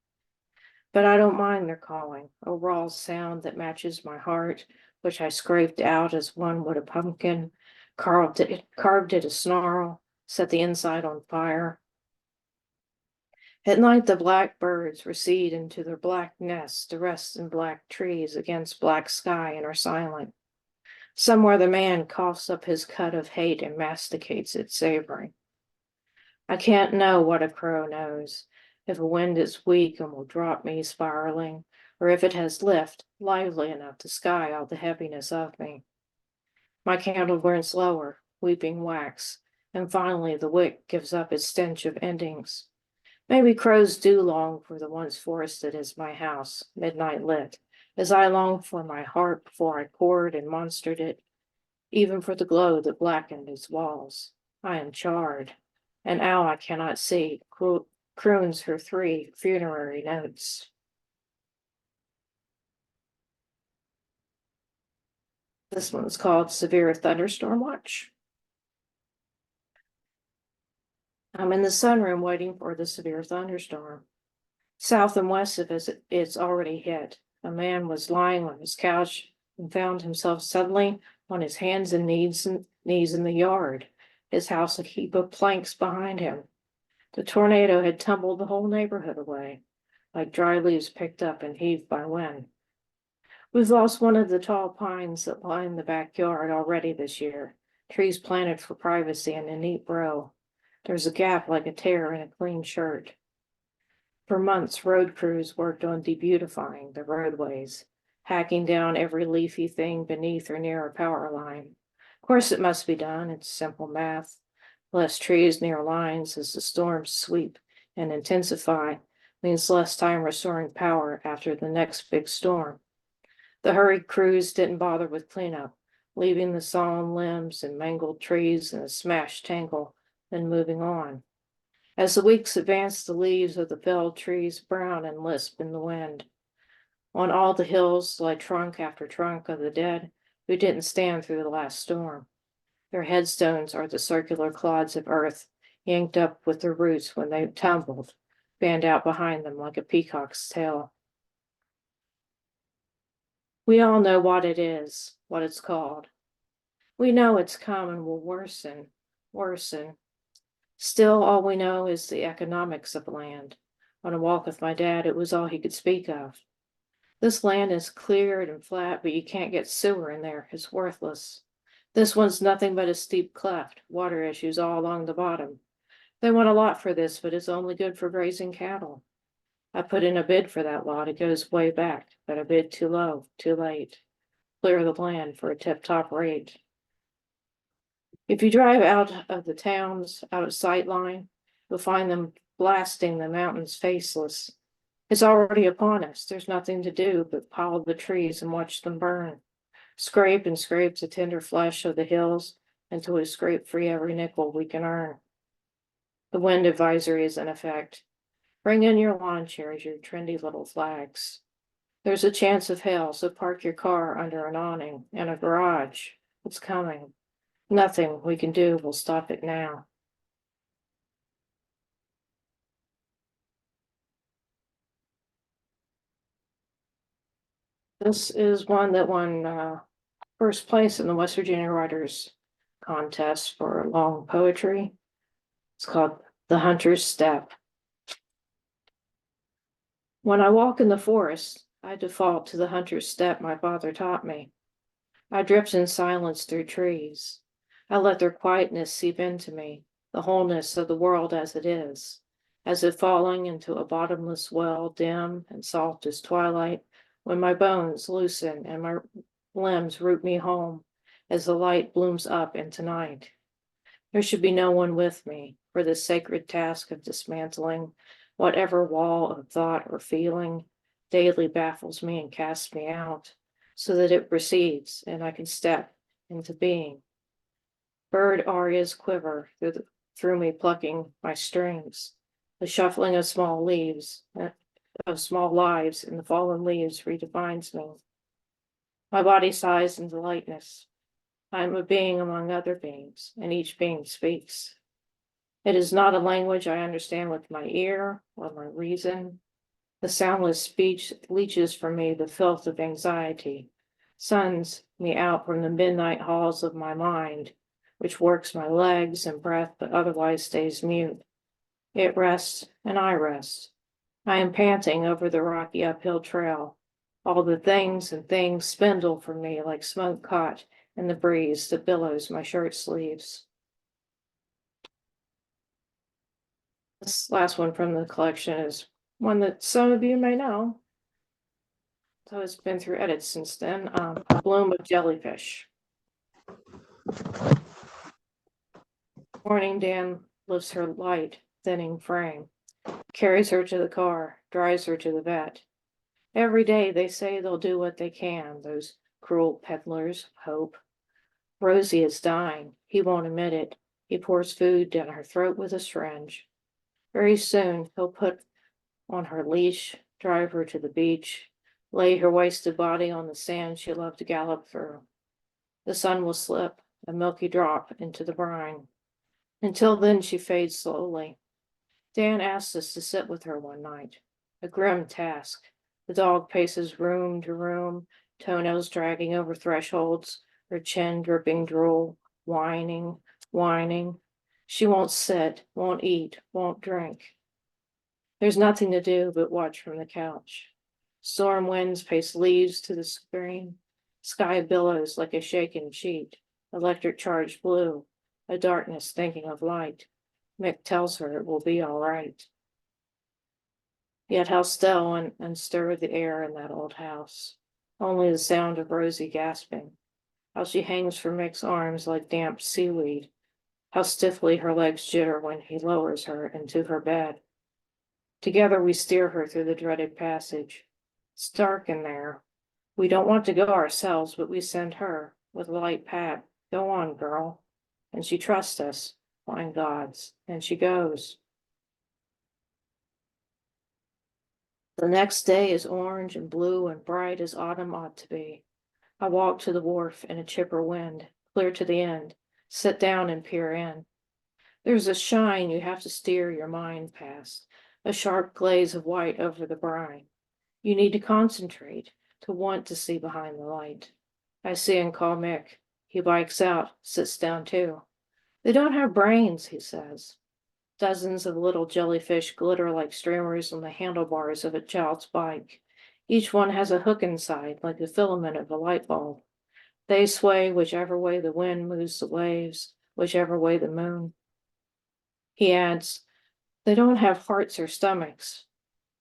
But I don't mind their calling, a raw sound that matches my heart, which I scraped out as one would a pumpkin, carved it a snarl, set the inside on fire. At night the black birds recede into their black nests to rest in black trees against black sky and are silent. Somewhere the man coughs up his cud of hate and masticates it, savoring. I can't know what a crow knows, if a wind is weak and will drop me spiraling, or if it has lift, lively enough to sky all the heaviness of me. My candle burns lower, weeping wax, and finally the wick gives up its stench of endings. Maybe crows do long for the once forested as my house, midnight lit, as I longed for my heart before I cored and monstered it, even for the glow that blackened its walls. I am charred. An owl I cannot see croons her 3 funerary notes. This one's called Severe Thunderstorm Watch. I'm in the sunroom waiting for the severe thunderstorm. South and west of us, it's already hit. A man was lying on his couch and found himself suddenly on his hands and knees in the yard, his house a heap of planks behind him. The tornado had tumbled the whole neighborhood away, like dry leaves picked up and heaved by wind. We've lost one of the tall pines that line the backyard already this year, trees planted for privacy in a neat row. There's a gap like a tear in a clean shirt. For months, road crews worked on debeautifying the roadways, hacking down every leafy thing beneath or near a power line. Of course, it must be done. It's simple math. Less trees near lines as the storms sweep and intensify means less time restoring power after the next big storm. The hurried crews didn't bother with cleanup, leaving the sawn limbs and mangled trees in a smashed tangle, then moving on. As the weeks advanced, the leaves of the felled trees brown and lisp in the wind. On all the hills lay trunk after trunk of the dead who didn't stand through the last storm. Their headstones are the circular clods of earth yanked up with their roots when they tumbled, fanned out behind them like a peacock's tail. We all know what it is, what it's called. We know it's come and will worsen, worsen. Still, all we know is the economics of land. On a walk with my dad, it was all he could speak of. This land is cleared and flat, but you can't get sewer in there. It's worthless. This one's nothing but a steep cleft, water issues all along the bottom. They want a lot for this, but it's only good for grazing cattle. I put in a bid for that lot. It goes way back, but a bid too low, too late. Clear the land for a tip-top rate. If you drive out of the towns, out of sight line, you'll find them blasting the mountains faceless. It's already upon us. There's nothing to do but pile the trees and watch them burn. Scrape and scrape the tender flesh of the hills until we scrape free every nickel we can earn. The wind advisory is in effect. Bring in your lawn chairs, your trendy little flags. There's a chance of hail, so park your car under an awning in a garage. It's coming. Nothing we can do will stop it now. This is one that won first place in the West Virginia Writers Contest for long poetry. It's called The Hunter's Step. When I walk in the forest, I default to the hunter's step my father taught me. I drift in silence through trees. I let their quietness seep into me, the wholeness of the world as it is, as if falling into a bottomless well, dim and soft as twilight, when my bones loosen and my limbs root me home as the light blooms up into night. There should be no one with me for this sacred task of dismantling whatever wall of thought or feeling daily baffles me and casts me out, so that it recedes and I can step into being. Bird arias quiver through me, plucking my strings. The shuffling of small lives in the fallen leaves redefines me. My body sighs into lightness. I am a being among other beings, and each being speaks. It is not a language I understand with my ear or my reason. The soundless speech leaches from me the filth of anxiety, suns me out from the midnight halls of my mind, which works my legs and breath but otherwise stays mute. It rests and I rest. I am panting over the rocky uphill trail. All the things and things spindle from me like smoke caught in the breeze that billows my shirt sleeves. This last one from the collection is one that some of you may know. So it's been through edits since then. A Bloom of Jellyfish. Morning, Dan lifts her light, thinning frame, carries her to the car, drives her to the vet. Every day they say they'll do what they can, those cruel peddlers of hope. Rosie is dying. He won't admit it. He pours food down her throat with a syringe. Very soon he'll put on her leash, drive her to the beach, lay her wasted body on the sand she loved to gallop through. The sun will slip, a milky drop into the brine. Until then she fades slowly. Dan asked us to sit with her one night. A grim task. The dog paces room to room, toenails dragging over thresholds, her chin dripping drool, whining, whining. She won't sit, won't eat, won't drink. There's nothing to do but watch from the couch. Storm winds pace leaves to the screen. Sky billows like a shaken sheet. Electric charged blue. A darkness thinking of light. Mick tells her it will be all right. Yet how still and stir the air in that old house. Only the sound of Rosie gasping. How she hangs from Mick's arms like damp seaweed. How stiffly her legs jitter when he lowers her into her bed. Together we steer her through the dreaded passage. It's dark in there. We don't want to go ourselves, but we send her with a light pat. Go on, girl. And she trusts us, fine gods, and she goes. The next day is orange and blue and bright as autumn ought to be. I walk to the wharf in a chipper wind, clear to the end, sit down and peer in. There's a shine you have to steer your mind past, a sharp glaze of white over the brine. You need to concentrate, to want to see behind the light. I see and call Mick. He bikes out, sits down too. They don't have brains, he says. Dozens of little jellyfish glitter like streamers on the handlebars of a child's bike. Each one has a hook inside, like the filament of a light bulb. They sway whichever way the wind moves the waves, whichever way the moon. He adds, they don't have hearts or stomachs,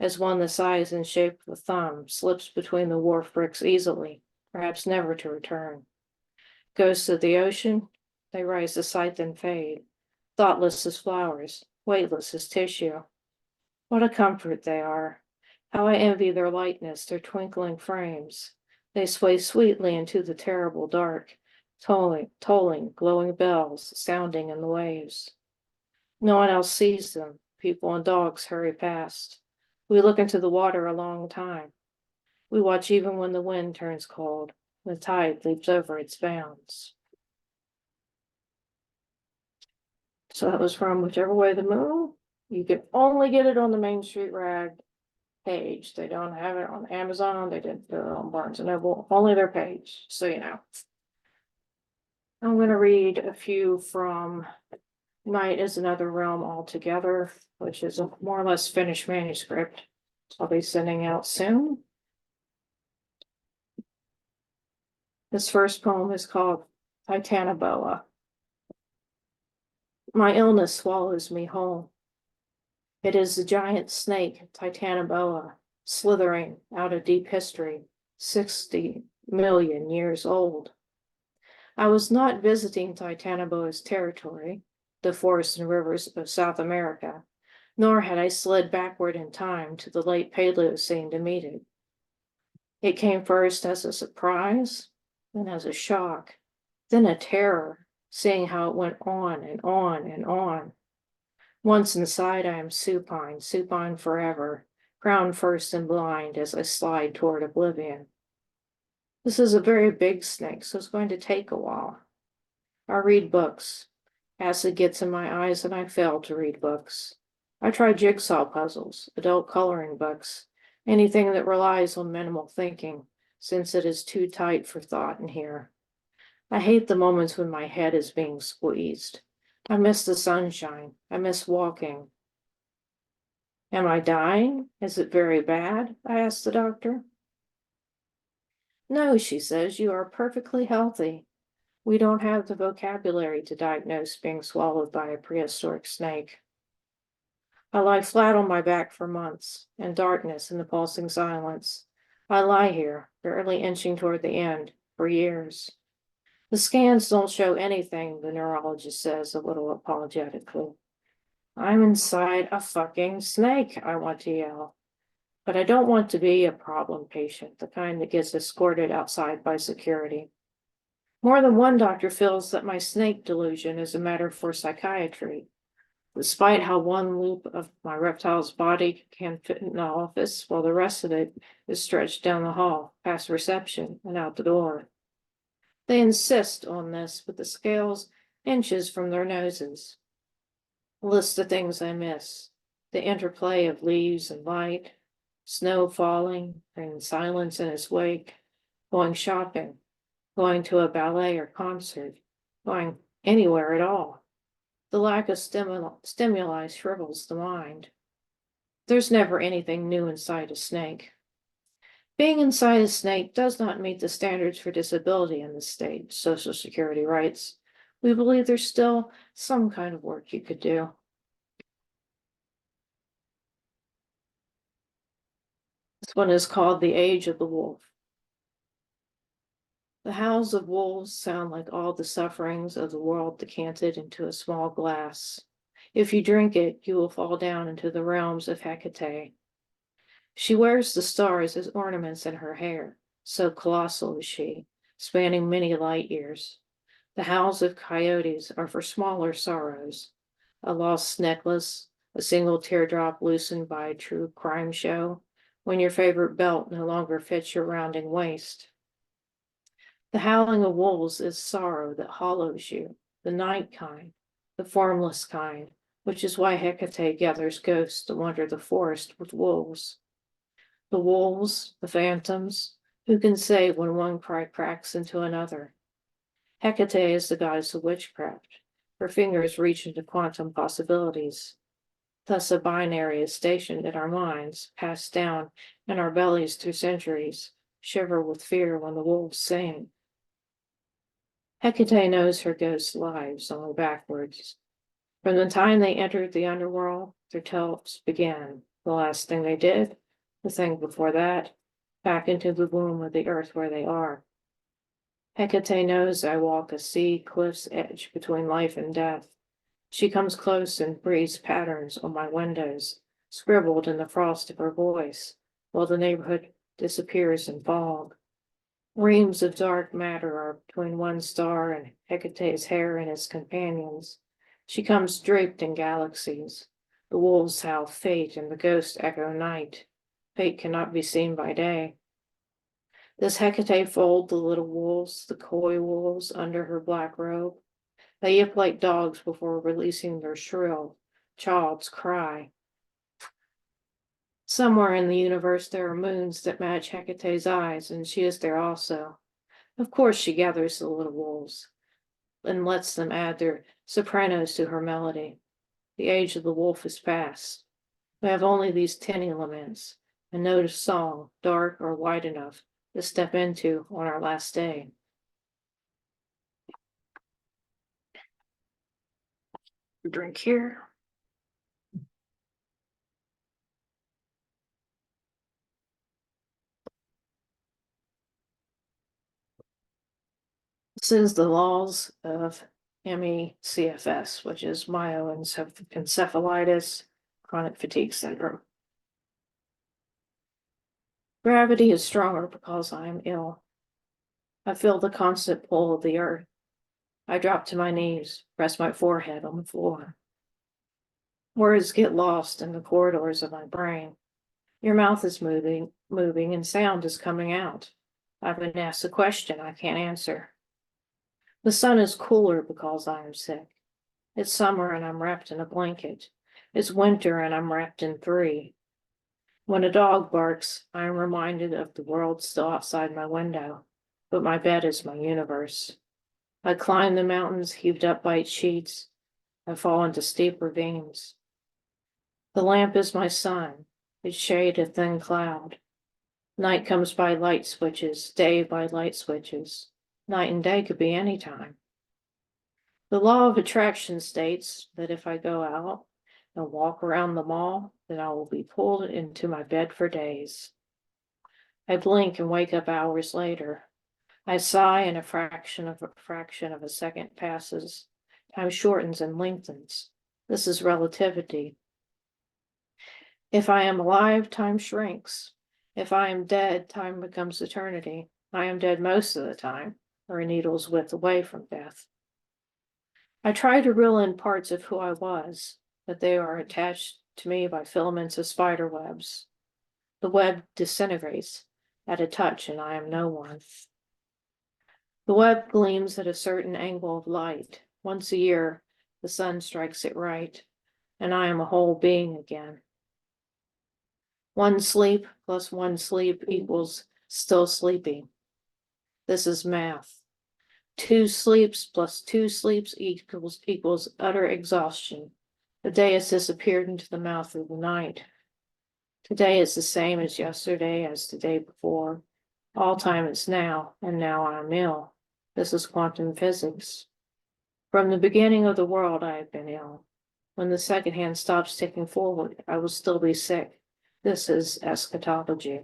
as one the size and shape of a thumb slips between the wharf bricks easily, perhaps never to return. Ghosts of the ocean, they rise to sight then fade, thoughtless as flowers, weightless as tissue. What a comfort they are. How I envy their lightness, their twinkling frames. They sway sweetly into the terrible dark, tolling, glowing bells sounding in the waves. No one else sees them. People and dogs hurry past. We look into the water a long time. We watch even when the wind turns cold, the tide leaps over its bounds. So that was from Whichever Way the Moon. You can only get it on the Main Street Rag page. They don't have it on Amazon. They didn't put it on Barnes and Noble. Only their page, so you know. I'm going to read a few from Night is Another Realm Altogether, which is a more or less finished manuscript. I'll be sending out soon. This first poem is called Titanoboa. My illness swallows me whole. It is the giant snake Titanoboa, slithering out of deep history, 60 million years old. I was not visiting Titanoboa's territory, the forests and rivers of South America, nor had I slid backward in time to the late Paleocene to meet it. It came first as a surprise, then as a shock, then a terror, seeing how it went on and on and on. Once inside, I am supine, supine forever, crowned first and blind as I slide toward oblivion. This is a very big snake, so it's going to take a while. I read books. Acid gets in my eyes and I fail to read books. I try jigsaw puzzles, adult coloring books, anything that relies on minimal thinking, since it is too tight for thought in here. I hate the moments when my head is being squeezed. I miss the sunshine. I miss walking. Am I dying? Is it very bad? I asked the doctor. No, she says, you are perfectly healthy. We don't have the vocabulary to diagnose being swallowed by a prehistoric snake. I lie flat on my back for months, in darkness and the pulsing silence. I lie here, barely inching toward the end, for years. The scans don't show anything, the neurologist says a little apologetically. I'm inside a fucking snake, I want to yell. But I don't want to be a problem patient, the kind that gets escorted outside by security. More than one doctor feels that my snake delusion is a matter for psychiatry. Despite how one loop of my reptile's body can fit in the office, while the rest of it is stretched down the hall, past reception, and out the door. They insist on this with the scales inches from their noses. A list of things I miss. The interplay of leaves and light, snow falling, and silence in its wake, going shopping, going to a ballet or concert, going anywhere at all. The lack of stimuli shrivels the mind. There's never anything new inside a snake. Being inside a snake does not meet the standards for disability in the state, Social Security writes. We believe there's still some kind of work you could do. This one is called The Age of the Wolf. The howls of wolves sound like all the sufferings of the world decanted into a small glass. If you drink it, you will fall down into the realms of Hecate. She wears the stars as ornaments in her hair, so colossal is she, spanning many light years. The howls of coyotes are for smaller sorrows, a lost necklace, a single teardrop loosened by a true crime show, when your favorite belt no longer fits your rounding waist. The howling of wolves is sorrow that hollows you, the night kind, the formless kind, which is why Hecate gathers ghosts to wander the forest with wolves. The wolves, the phantoms, who can say when one cry cracks into another? Hecate is the goddess of witchcraft. Her fingers reach into quantum possibilities. Thus a binary is stationed in our minds, passed down in our bellies through centuries, shiver with fear when the wolves sing. Hecate knows her ghosts' lives only backwards. From the time they entered the underworld, their tales began. The last thing they did, the thing before that, back into the womb of the earth where they are. Hecate knows I walk a sea cliff's edge between life and death. She comes close and breathes patterns on my windows, scribbled in the frost of her voice, while the neighborhood disappears in fog. Reams of dark matter are between one star and Hecate's hair and its companions. She comes draped in galaxies. The wolves howl fate and the ghosts echo night. Fate cannot be seen by day. Does Hecate fold the little wolves, the coy wolves, under her black robe? They yip like dogs before releasing their shrill child's cry. Somewhere in the universe there are moons that match Hecate's eyes, and she is there also. Of course she gathers the little wolves and lets them add their sopranos to her melody. The age of the wolf is past. We have only these tinny laments, a note of song, dark or wide enough to step into on our last day. Drink here. This is the laws of ME/CFS, which is myoencephalitis, chronic fatigue syndrome. Gravity is stronger because I am ill. I feel the constant pull of the earth. I drop to my knees, rest my forehead on the floor. Words get lost in the corridors of my brain. Your mouth is moving, and sound is coming out. I've been asked a question I can't answer. The sun is cooler because I am sick. It's summer and I'm wrapped in a blanket. It's winter and I'm wrapped in 3. When a dog barks, I am reminded of the world still outside my window, but my bed is my universe. I climb the mountains heaved up by its sheets. I fall into steep ravines. The lamp is my sun, its shade a thin cloud. Night comes by light switches, day by light switches. Night and day could be any time. The law of attraction states that if I go out and walk around the mall, then I will be pulled into my bed for days. I blink and wake up hours later. I sigh and a fraction of a second passes. Time shortens and lengthens. This is relativity. If I am alive, time shrinks. If I am dead, time becomes eternity. I am dead most of the time, or a needle's width away from death. I try to reel in parts of who I was, but they are attached to me by filaments of spider webs. The web disintegrates at a touch, and I am no one. The web gleams at a certain angle of light. Once a year, the sun strikes it right, and I am a whole being again. 1 sleep plus 1 sleep equals still sleeping. This is math. 2 sleeps plus 2 sleeps equals utter exhaustion. The day has disappeared into the mouth of the night. Today is the same as yesterday, as the day before. All time is now, and now I am ill. This is quantum physics. From the beginning of the world, I have been ill. When the second hand stops ticking forward, I will still be sick. This is eschatology.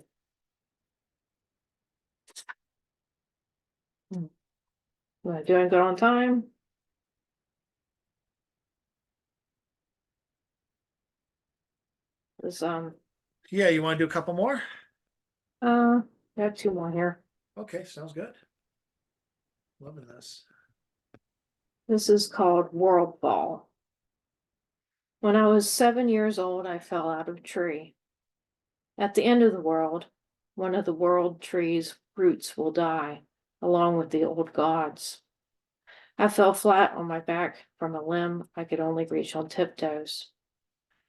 Am I doing good on time? This Yeah, you want to do a couple more? I have 2 more here. Okay, sounds good. Loving this. This is called World Ball. When I was 7 years old, I fell out of a tree. At the end of the world, one of the world tree's roots will die, along with the old gods. I fell flat on my back from a limb I could only reach on tiptoes.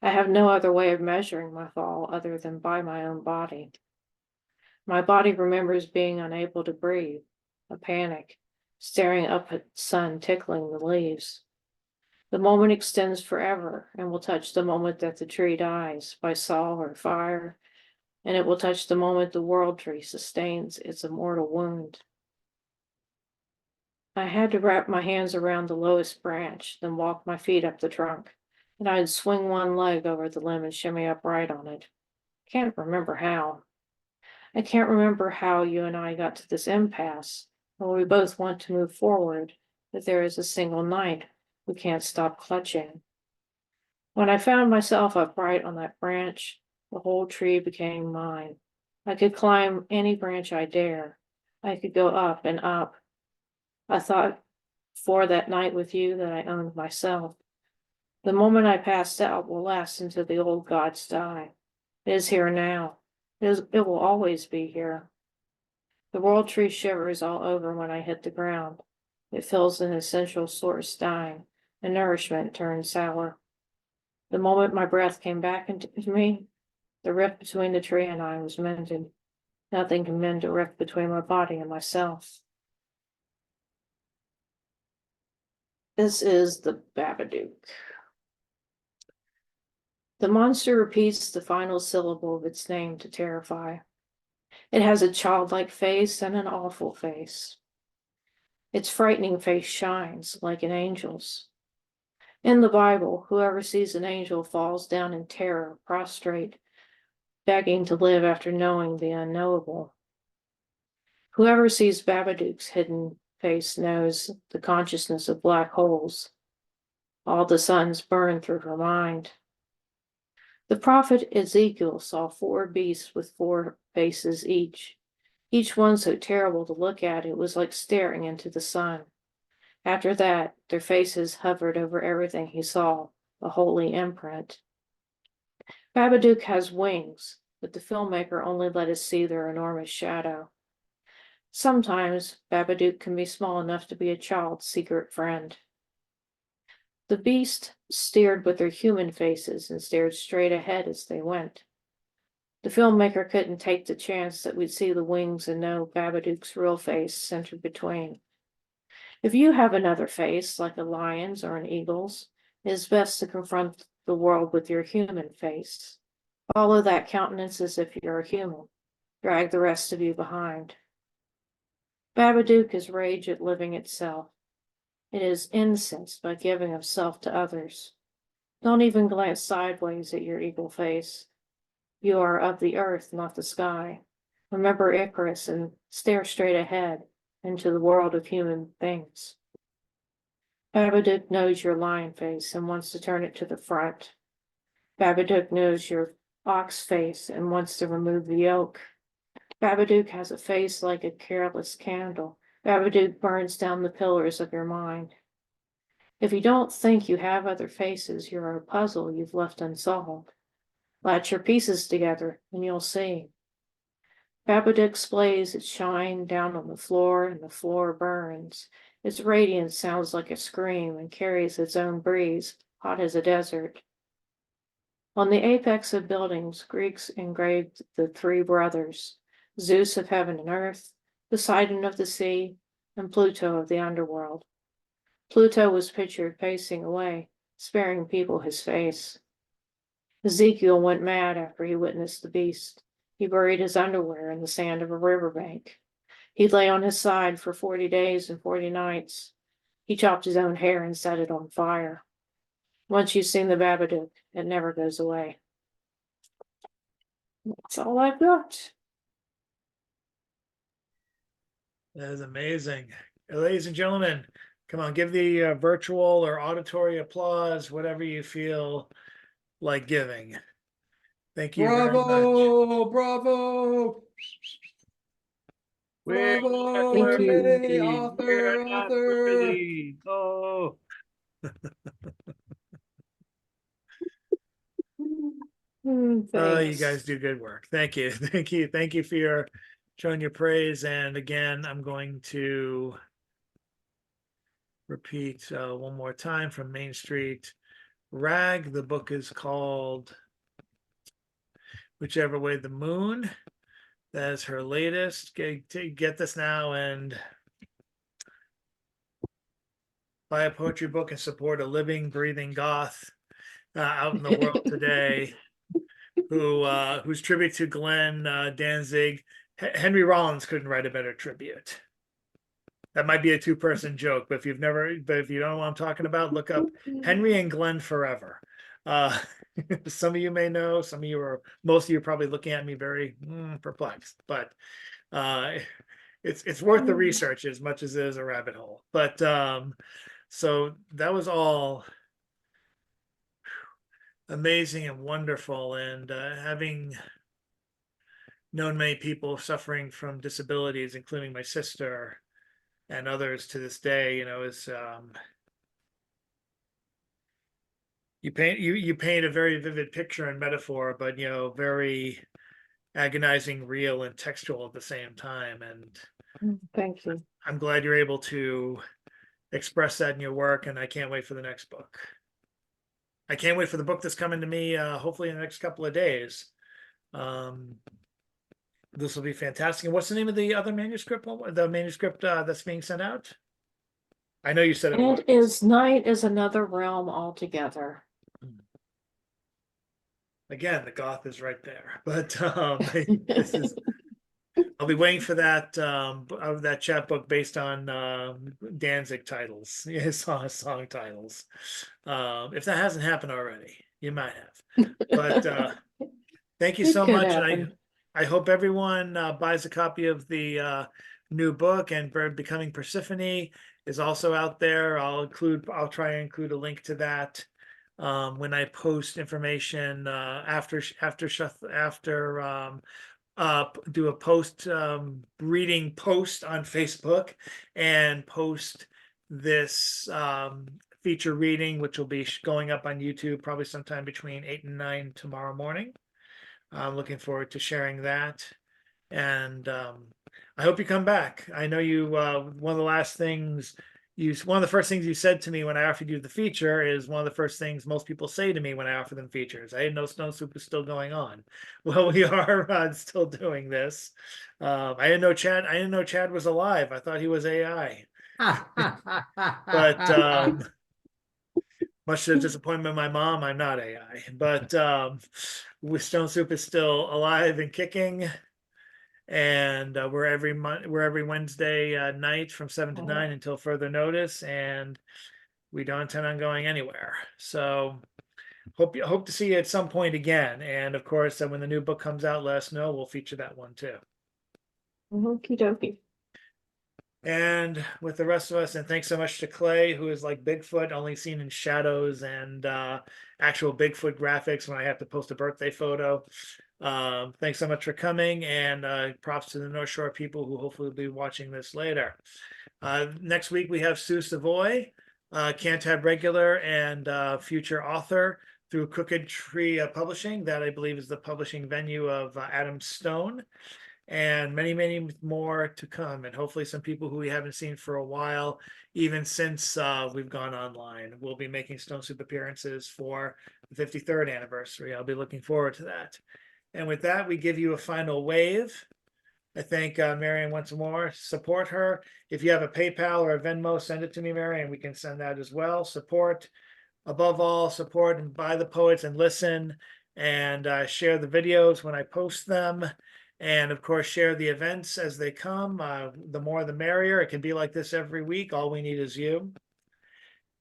I have no other way of measuring my fall other than by my own body. My body remembers being unable to breathe, a panic, staring up at the sun tickling the leaves. The moment extends forever and will touch the moment that the tree dies by saw or fire, and it will touch the moment the world tree sustains its immortal wound. I had to wrap my hands around the lowest branch, then walk my feet up the trunk, and I'd swing one leg over the limb and shimmy upright on it. Can't remember how. I can't remember how you and I got to this impasse, where we both want to move forward, but there is a single night we can't stop clutching. When I found myself upright on that branch, the whole tree became mine. I could climb any branch I dare. I could go up and up. I thought for that night with you that I owned myself. The moment I passed out will last until the old gods die. It is here now. It will always be here. The world tree shivers all over when I hit the ground. It feels an essential source dying, and nourishment turns sour. The moment my breath came back into me, the rift between the tree and I was mended. Nothing can mend a rift between my body and myself. This is the Babadook. The monster repeats the final syllable of its name to terrify. It has a childlike face and an awful face. Its frightening face shines like an angel's. In the Bible, whoever sees an angel falls down in terror, prostrate, begging to live after knowing the unknowable. Whoever sees Babadook's hidden face knows the consciousness of black holes. All the suns burn through her mind. The prophet Ezekiel saw 4 beasts with 4 faces each one so terrible to look at it was like staring into the sun. After that, their faces hovered over everything he saw, a holy imprint. Babadook has wings, but the filmmaker only let us see their enormous shadow. Sometimes Babadook can be small enough to be a child's secret friend. The beast steered with their human faces and stared straight ahead as they went. The filmmaker couldn't take the chance that we'd see the wings and know Babadook's real face centered between. If you have another face, like a lion's or an eagle's, it is best to confront the world with your human face. Follow that countenance as if you're a human. Drag the rest of you behind. Babadook is rage at living itself. It is incensed by giving of self to others. Don't even glance sideways at your eagle face. You are of the earth, not the sky. Remember Icarus and stare straight ahead into the world of human things. Babadook knows your lion face and wants to turn it to the front. Babadook knows your ox face and wants to remove the yoke. Babadook has a face like a careless candle. Babadook burns down the pillars of your mind. If you don't think you have other faces, you're a puzzle you've left unsolved. Latch your pieces together and you'll see. Babadook displays its shine down on the floor and the floor burns. Its radiance sounds like a scream and carries its own breeze, hot as a desert. On the apex of buildings, Greeks engraved the 3 brothers, Zeus of heaven and earth, Poseidon of the sea, and Pluto of the underworld. Pluto was pictured pacing away, sparing people his face. Ezekiel went mad after he witnessed the beast. He buried his underwear in the sand of a riverbank. He lay on his side for 40 days and 40 nights. He chopped his own hair and set it on fire. Once you've seen the Babadook, it never goes away. That's all I've got. That is amazing. Ladies and gentlemen, come on, give the virtual or auditory applause, whatever you feel like giving. Thank you very much. Bravo, bravo, We're bravo, not Thank you. hey, worthy. author, We're not author. worthy. Oh. You Thanks. guys do good work. Thank you. Thank you. Thank you for your showing your praise. And again, I'm going to repeat one more time from Main Street Rag. The book is called Whichever Way the Moon. That's her latest. Get this now and buy a poetry book and support a living, breathing goth out in the world today. Whose tribute to Glenn Danzig, Henry Rollins couldn't write a better tribute. That might be a two-person joke, but if you don't know what I'm talking about, look up Henry and Glenn Forever. Some of you may know, most of you are probably looking at me very perplexed, but it's worth the research as much as it is a rabbit hole. But so that was all amazing and wonderful, and having known many people suffering from disabilities, including my sister and others to this day, is you paint a very vivid picture and metaphor, but very agonizing, real, and textual at the same time. And Thank you. I'm glad you're able to express that in your work, and I can't wait for the next book. I can't wait for the book that's coming to me, hopefully in the next couple of days. This will be fantastic. And what's the name of the other manuscript? The manuscript that's being sent out? I know you said it was. It is Night is Another Realm altogether. Again, the goth is right there. But this is. I'll be waiting for that that chapbook based on Danzig titles, song titles. If that hasn't happened already, you might have. But thank you It so could much, happen. and I hope everyone buys a copy of the new book. And Bird Becoming Persephone is also out there. I'll try and include a link to that when I post information after do a post reading post on Facebook and post this feature reading, which will be going up on YouTube probably sometime between 8 and 9 tomorrow morning. I'm looking forward to sharing that, and I hope you come back. I know you. One of the first things you said to me when I offered you the feature is one of the first things most people say to me when I offer them features. I didn't know Stone Soup was still going on. Well, we are still doing this. I didn't know Chad was alive. I thought he was AI. But much to the disappointment of my mom, I'm not AI. But Stone Soup is still alive and kicking. And we're every Wednesday night from 7 to 9 until further notice, and we don't intend on going anywhere. So hope to see you at some point again. And of course, when the new book comes out, let us know. We'll feature that one too. Okie dokie. And with the rest of us, and thanks so much to Clay, who is like Bigfoot, only seen in shadows and actual Bigfoot graphics when I have to post a birthday photo. Thanks so much for coming, and props to the North Shore people who hopefully will be watching this later. Next week we have Sue Savoy, Cantab regular and future author through Crooked Tree Publishing. That I believe is the publishing venue of Adam Stone, and many, many more to come. And hopefully some people who we haven't seen for a while, even since we've gone online. We'll be making Stone Soup appearances for the 53rd anniversary. I'll be looking forward to that. And with that, we give you a final wave. I thank Marian once more. Support her. If you have a PayPal or a Venmo, send it to me, Marian. We can send that as well. Support, above all, support and buy the poets and listen, and share the videos when I post them. And of course, share the events as they come. The more the merrier. It can be like this every week. All we need is you.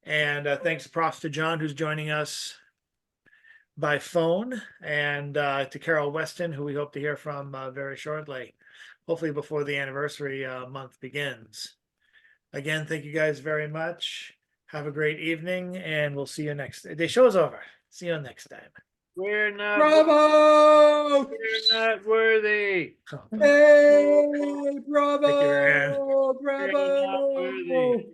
And thanks, props to John, who's joining us by phone, and to Carol Weston, who we hope to hear from very shortly, hopefully before the anniversary month begins. Again, thank you guys very much. Have a great evening, and we'll see you next. The show's over. See you next time. We're not. Bravo! We're not worthy. Hey, bravo! Thank you, Marianne. We're not worthy. Bravo!